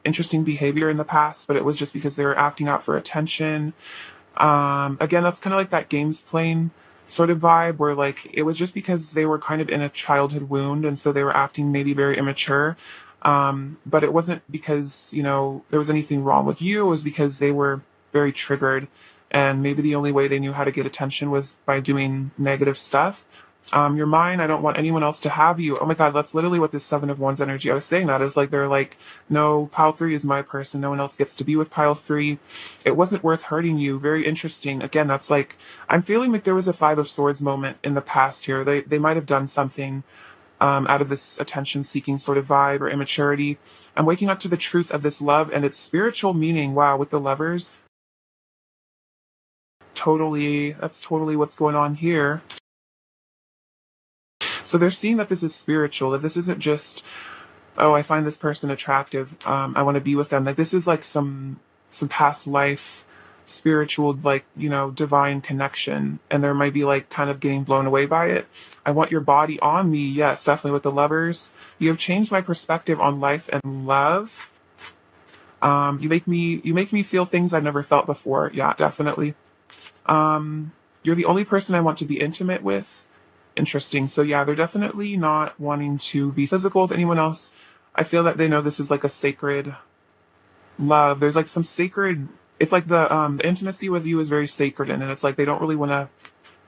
interesting behavior in the past, but it was just because they were acting out for attention. Again, that's kind of like that games playing sort of vibe, where like it was just because they were kind of in a childhood wound, and so they were acting maybe very immature. But it wasn't because, you know, there was anything wrong with you. It was because they were very triggered, and maybe the only way they knew how to get attention was by doing negative stuff. You're mine. I don't want anyone else to have you. Oh my God, that's literally what this Seven of Wands energy. I was saying that is like, they're like, no, pile 3 is my person. No one else gets to be with pile 3. It wasn't worth hurting you. Very interesting. Again, that's like, I'm feeling like there was a Five of Swords moment in the past here. They might have done something out of this attention-seeking sort of vibe or immaturity. I'm waking up to the truth of this love and its spiritual meaning. Wow, with the Lovers. Totally, that's totally what's going on here. So they're seeing that this is spiritual, that this isn't just, oh, I find this person attractive, I want to be with them. Like this is like some past life spiritual, like, you know, divine connection, and there might be like kind of getting blown away by it. I want your body on me. Yes, definitely with the Lovers. You have changed my perspective on life and love. You make me feel things I've never felt before. Yeah, definitely. You're the only person I want to be intimate with. Interesting. So yeah, they're definitely not wanting to be physical with anyone else. I feel that they know this is like a sacred love. There's like some sacred, it's like the intimacy with you is very sacred, and it's like they don't really want to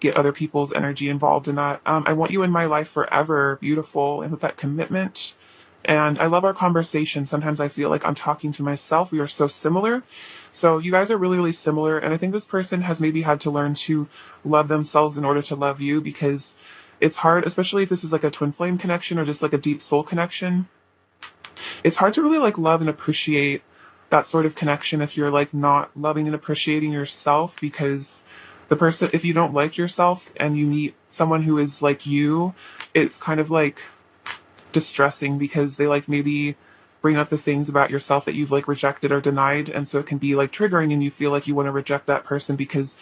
get other people's energy involved in that. I want you in my life forever, beautiful, and with that commitment. And I love our conversation. Sometimes I feel like I'm talking to myself. We are so similar. So you guys are really, really similar. And I think this person has maybe had to learn to love themselves in order to love you, because it's hard, especially if this is like a twin flame connection or just like a deep soul connection. It's hard to really like love and appreciate that sort of connection if you're like not loving and appreciating yourself, because the person, if you don't like yourself and you meet someone who is like you, it's kind of like distressing, because they like maybe bring up the things about yourself that you've like rejected or denied, and so it can be like triggering, and you feel like you want to reject that person because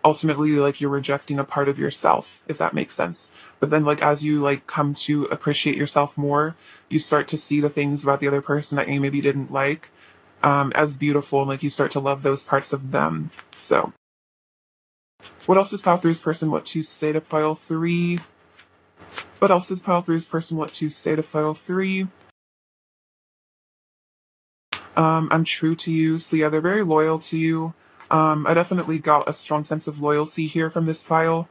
ultimately like you're rejecting a part of yourself, if that makes sense. But then like as you like come to appreciate yourself more, you start to see the things about the other person that you maybe didn't like as beautiful, and like you start to love those parts of them. So what else does pile three's person want to say to pile 3? What else does pile three's person want to say to pile 3? I'm true to you. So yeah, they're very loyal to you. I definitely got a strong sense of loyalty here from this pile.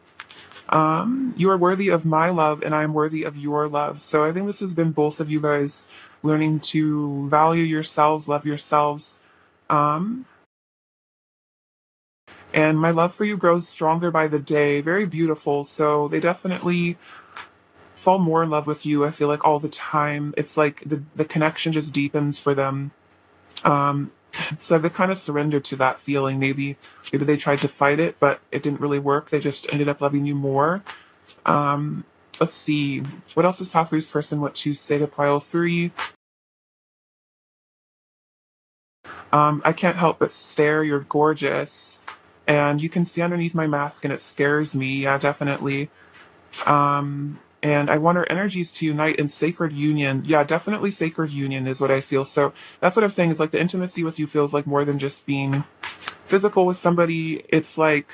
You are worthy of my love, and I am worthy of your love. So I think this has been both of you guys learning to value yourselves, love yourselves. Um, And my love for you grows stronger by the day. Very beautiful. So they definitely fall more in love with you. I feel like all the time. It's like the connection just deepens for them. Um, so they kind of surrendered to that feeling. Maybe they tried to fight it, but it didn't really work. They just ended up loving you more. Um, let's see. What else does Path Three's person want to say to pile three? I can't help but stare. You're gorgeous. And you can see underneath my mask and it scares me. Yeah, definitely. And I want our energies to unite in sacred union. Yeah, definitely sacred union is what I feel. So that's what I'm saying. Is like the intimacy with you feels like more than just being physical with somebody. It's like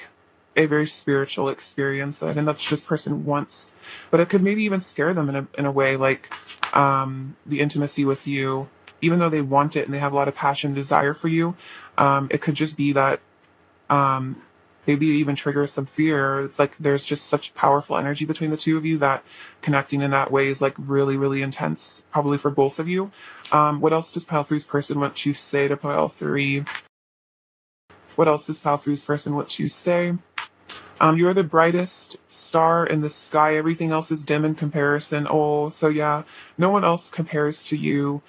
a very spiritual experience, and that's just person wants. But it could maybe even scare them in a way, like the intimacy with you, even though they want it and they have a lot of passion, and desire for you. It could just be that um, maybe it even triggers some fear. It's like there's just such powerful energy between the two of you that connecting in that way is like really, really intense, probably for both of you. What else does pile three's person want to say to pile three? What else does pile three's person want to say? You are the brightest star in the sky. Everything else is dim in comparison. Oh, so yeah, no one else compares to you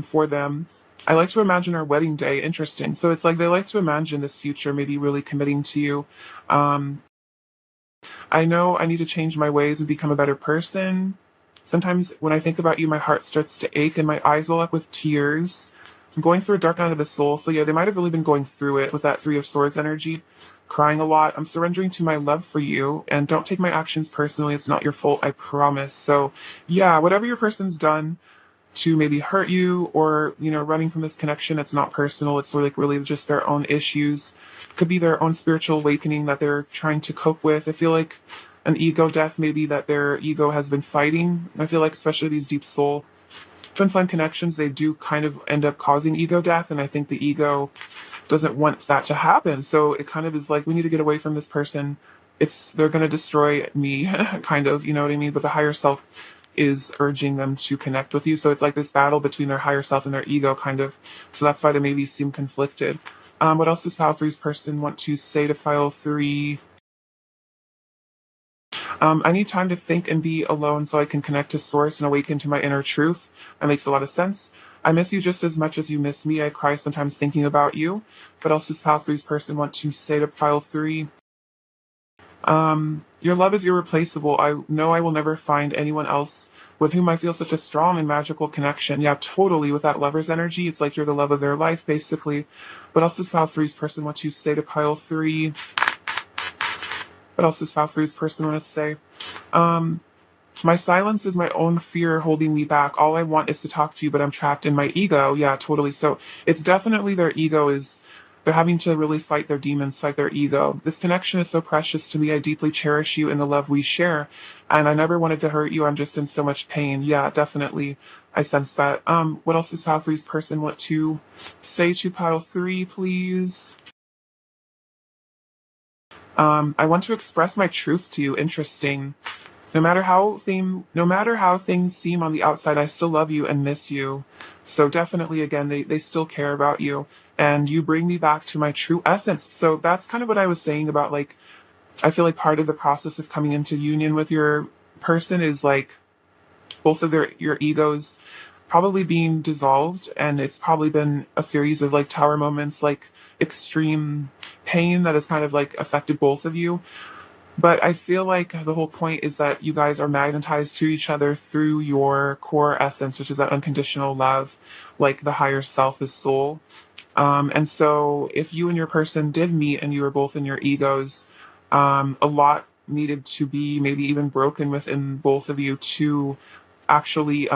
for them. I like to imagine our wedding day. Interesting. So it's like they like to imagine this future, maybe really committing to you. Um, I know I need to change my ways and become a better person. Sometimes when I think about you, my heart starts to ache and my eyes well up with tears. I'm going through a dark night of the soul. So yeah, they might have really been going through it with that Three of Swords energy, crying a lot. I'm surrendering to my love for you and don't take my actions personally. It's not your fault, I promise. So yeah, whatever your person's done to maybe hurt you or, running from this connection, it's not personal. It's like really just their own issues. Could be their own spiritual awakening that they're trying to cope with. I feel like an ego death, maybe that their ego has been fighting. I feel like especially these deep soul twin flame connections, they do kind of end up causing ego death. And I think the ego doesn't want that to happen. So it kind of is like, we need to get away from this person. They're going to destroy me, kind of, you know what I mean? But the higher self is urging them to connect with you. So it's like this battle between their higher self and their ego, kind of. So that's why they maybe seem conflicted. What else does Pile Three's person want to say to Pile Three? I need time to think and be alone so I can connect to source and awaken to my inner truth. That makes a lot of sense. I miss you just as much as you miss me. I cry sometimes thinking about you. What else does Pile Three's person want to say to Pile Three? Your love is irreplaceable. I know I will never find anyone else with whom I feel such a strong and magical connection. Yeah, totally. With that lover's energy, it's like you're the love of their life, basically. What else does Pile Three's person want to say to Pile Three? What else does Pile Three's person want to say? Um, my silence is my own fear holding me back. All I want is to talk to you, but I'm trapped in my ego. Yeah, totally. So it's definitely their ego is, they're having to really fight their demons, fight their ego. This connection is so precious to me. I deeply cherish you and the love we share. And I never wanted to hurt you. I'm just in so much pain. Yeah, definitely. I sense that. What else does Pile Three's person want to say to Pile Three, please? I want to express my truth to you. Interesting. No matter how things seem on the outside, I still love you and miss you. So definitely, again, they still care about you, and you bring me back to my true essence. So that's kind of what I was saying about, like, I feel like part of the process of coming into union with your person is like both of your egos probably being dissolved, and it's probably been a series of like tower moments, like extreme pain that has kind of like affected both of you. But I feel like the whole point is that you guys are magnetized to each other through your core essence, which is that unconditional love, like the higher self is soul. And so if you and your person did meet and you were both in your egos, a lot needed to be maybe even broken within both of you to actually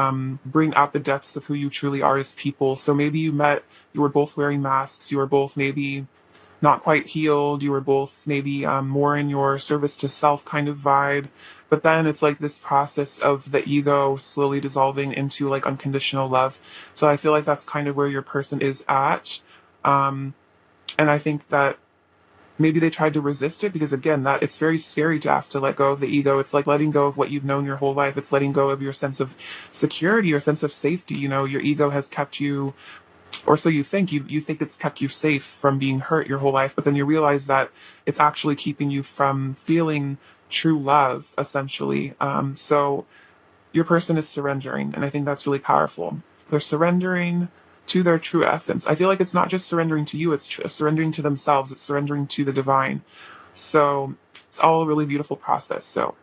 bring out the depths of who you truly are as people. So maybe you were both wearing masks, you were both maybe not quite healed. You were both maybe more in your service to self kind of vibe. But then it's like this process of the ego slowly dissolving into like unconditional love. So I feel like that's kind of where your person is at. Um, and I think that maybe they tried to resist it because again, that it's very scary to have to let go of the ego. It's like letting go of what you've known your whole life. It's letting go of your sense of security, your sense of safety. Your ego has kept you or so you think. You think it's kept you safe from being hurt your whole life, but then you realize that it's actually keeping you from feeling true love, essentially. So your person is surrendering, and I think that's really powerful. They're surrendering to their true essence. I feel like it's not just surrendering to you, it's surrendering to themselves, it's surrendering to the divine. So it's all a really beautiful process. So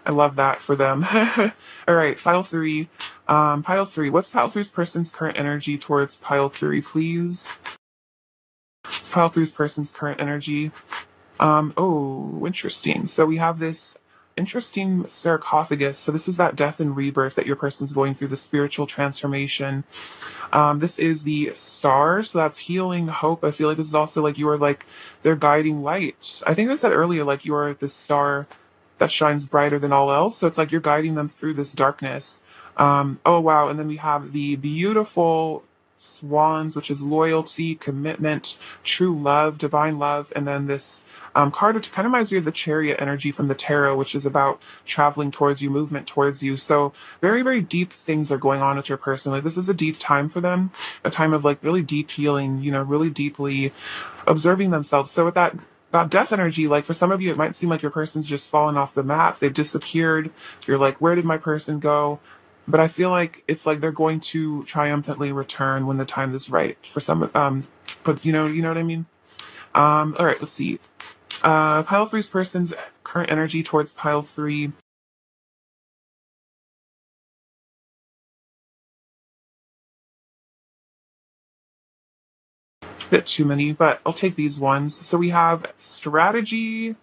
I love that for them. All right, pile three. Pile three. What's pile three's person's current energy towards pile three, please? What's pile three's person's current energy? Oh, interesting. So we have this interesting sarcophagus. So this is that death and rebirth that your person's going through, the spiritual transformation. This is the star, so that's healing, hope. I feel like this is also like you are like their guiding light. I think I said earlier, like you are the star that shines brighter than all else. So it's like you're guiding them through this darkness. Oh wow! And then we have the beautiful swans, which is loyalty, commitment, true love, divine love, and then this card, which kind of reminds me of the chariot energy from the tarot, which is about traveling towards you, movement towards you. So very, very deep things are going on with your person. Like this is a deep time for them, a time of like really deep healing, you know, really deeply observing themselves. So with that death energy, like for some of you, it might seem like your person's just fallen off the map. They've disappeared. You're like, where did my person go? But I feel like it's like they're going to triumphantly return when the time is right for some. But you know what I mean. All right, let's see. Pile three's person's current energy towards pile three. Bit too many, but I'll take these ones. So we have strategy,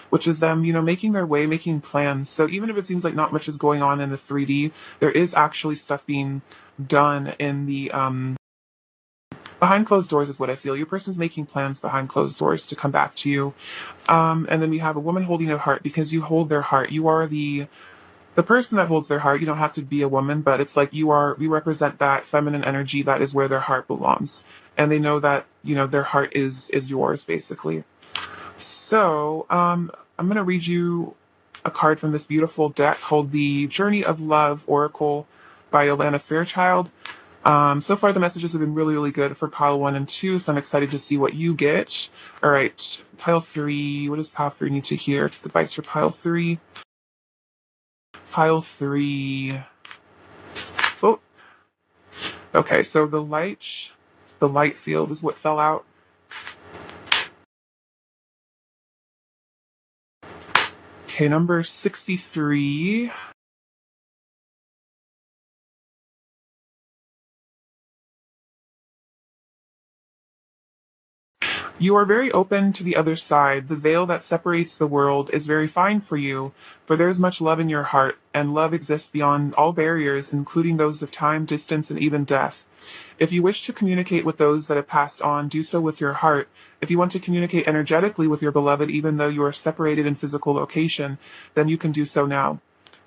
which is them, making their way, making plans. So even if it seems like not much is going on in the 3D, there is actually stuff being done in the behind closed doors is what I feel. Your person's making plans behind closed doors to come back to you. And then we have a woman holding a heart because you hold their heart. You are the person that holds their heart. You don't have to be a woman, but it's like we represent that feminine energy that is where their heart belongs. And they know that, their heart is yours, basically. So, I'm going to read you a card from this beautiful deck called the Journey of Love Oracle by Yolanda Fairchild. So far, the messages have been really, really good for pile 1 and 2, so I'm excited to see what you get. All right, pile 3. What does pile 3 need to hear? Advice for pile 3. Pile 3. Oh, okay, so the light field is what fell out. Okay, number 63. You are very open to the other side. The veil that separates the world is very fine for you, for there is much love in your heart, and love exists beyond all barriers, including those of time, distance, and even death. If you wish to communicate with those that have passed on, do so with your heart. If you want to communicate energetically with your beloved, even though you are separated in physical location, then you can do so now.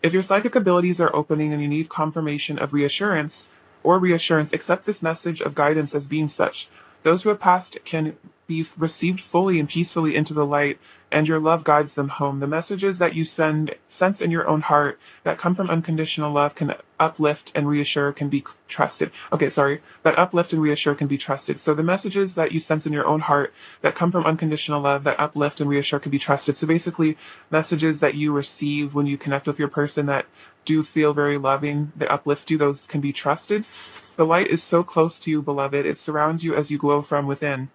If your psychic abilities are opening and you need confirmation of reassurance, accept this message of guidance as being such. Those who have passed can be received fully and peacefully into the light, and your love guides them home. The messages that you sense in your own heart that come from unconditional love can uplift and reassure, can be trusted. Okay, sorry. That uplift and reassure can be trusted. So the messages that you sense in your own heart that come from unconditional love, that uplift and reassure can be trusted. So basically, messages that you receive when you connect with your person that do feel very loving, that uplift you, those can be trusted. The light is so close to you, beloved. It surrounds you as you glow from within.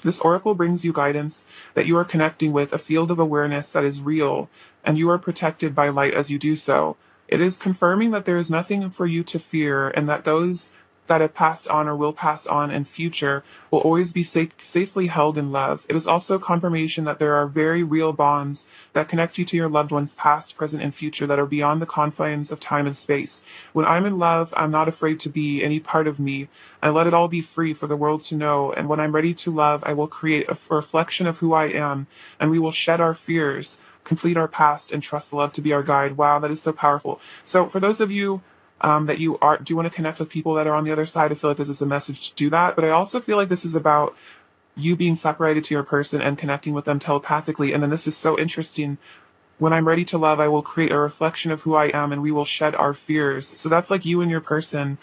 This oracle brings you guidance that you are connecting with a field of awareness that is real, and you are protected by light as you do so. It is confirming that there is nothing for you to fear, and that those that have passed on or will pass on in future will always be safely held in love. It is also confirmation that there are very real bonds that connect you to your loved ones past, present, and future that are beyond the confines of time and space. When I'm in love, I'm not afraid to be any part of me. I let it all be free for the world to know, and when I'm ready to love, I will create a reflection of who I am, and we will shed our fears, complete our past, and trust love to be our guide. Wow, that is so powerful. So for those of you that do want to connect with people that are on the other side, I feel like this is a message to do that. But I also feel like this is about you being separated to your person and connecting with them telepathically. And then this is so interesting. When I'm ready to love, I will create a reflection of who I am, and we will shed our fears. So that's like you and your person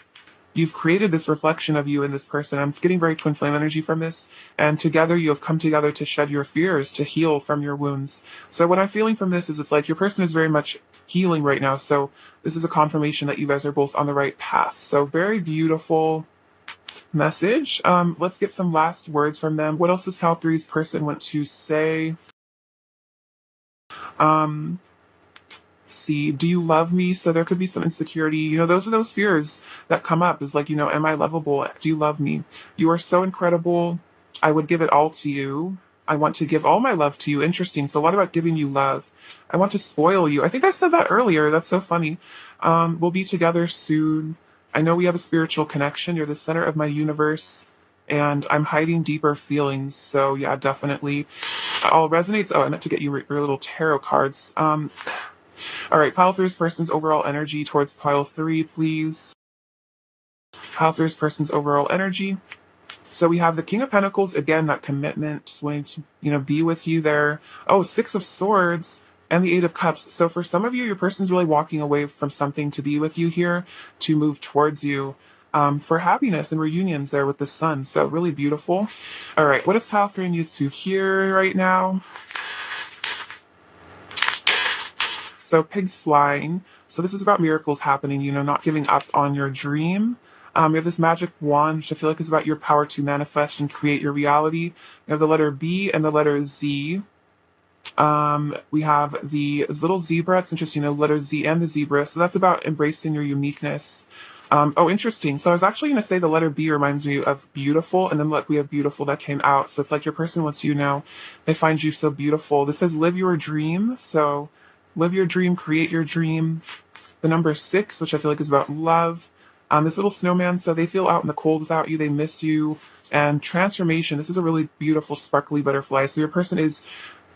you've created this reflection of you and this person. I'm getting very twin flame energy from this. And together you have come together to shed your fears, to heal from your wounds. So what I'm feeling from this is it's like your person is very much healing right now. So this is a confirmation that you guys are both on the right path. So very beautiful message. Let's get some last words from them. What else does Cal 3's person want to say? Um, see, do you love me? So there could be some insecurity. You know, those are those fears that come up is like, you know, am I lovable? Do you love me? You are so incredible. I would give it all to you. I want to give all my love to you. Interesting. So a lot about giving you love. I want to spoil you. I think I said that earlier. That's so funny. We'll be together soon. I know we have a spiritual connection. You're the center of my universe. And I'm hiding deeper feelings. So yeah, definitely. All resonates. Oh, I meant to get you your little tarot cards. All right, pile three's person's overall energy towards pile 3, please. Pile three's person's overall energy. So we have the King of Pentacles, again, that commitment, wanting to, you know, be with you there. Oh, 6 of Swords and the 8 of Cups. So for some of you, your person's really walking away from something to be with you here, to move towards you, for happiness and reunions there with the Sun. So really beautiful. All right, what does pile 3 need to hear right now? So pigs flying. So this is about miracles happening, you know, not giving up on your dream. You have this magic wand, which I feel like is about your power to manifest and create your reality. You have the letter B and the letter Z. We have the little zebra. It's interesting, you know, letter Z and the zebra. So that's about embracing your uniqueness. Oh, interesting. So I was actually going to say the letter B reminds me of beautiful, and then look, we have beautiful that came out. So it's like your person wants you now. They find you so beautiful. This says live your dream. So live your dream, create your dream. The number 6, which I feel like is about love. This little snowman, so they feel out in the cold without you. They miss you. And transformation. This is a really beautiful, sparkly butterfly. So your person is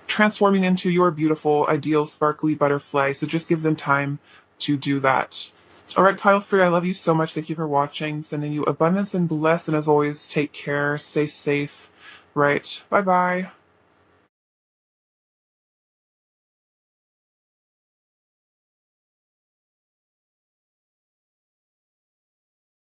transforming into your beautiful, ideal, sparkly butterfly. So just give them time to do that. All right, pile 3, I love you so much. Thank you for watching. Sending you abundance and bliss. And as always, take care. Stay safe. Right. Bye-bye.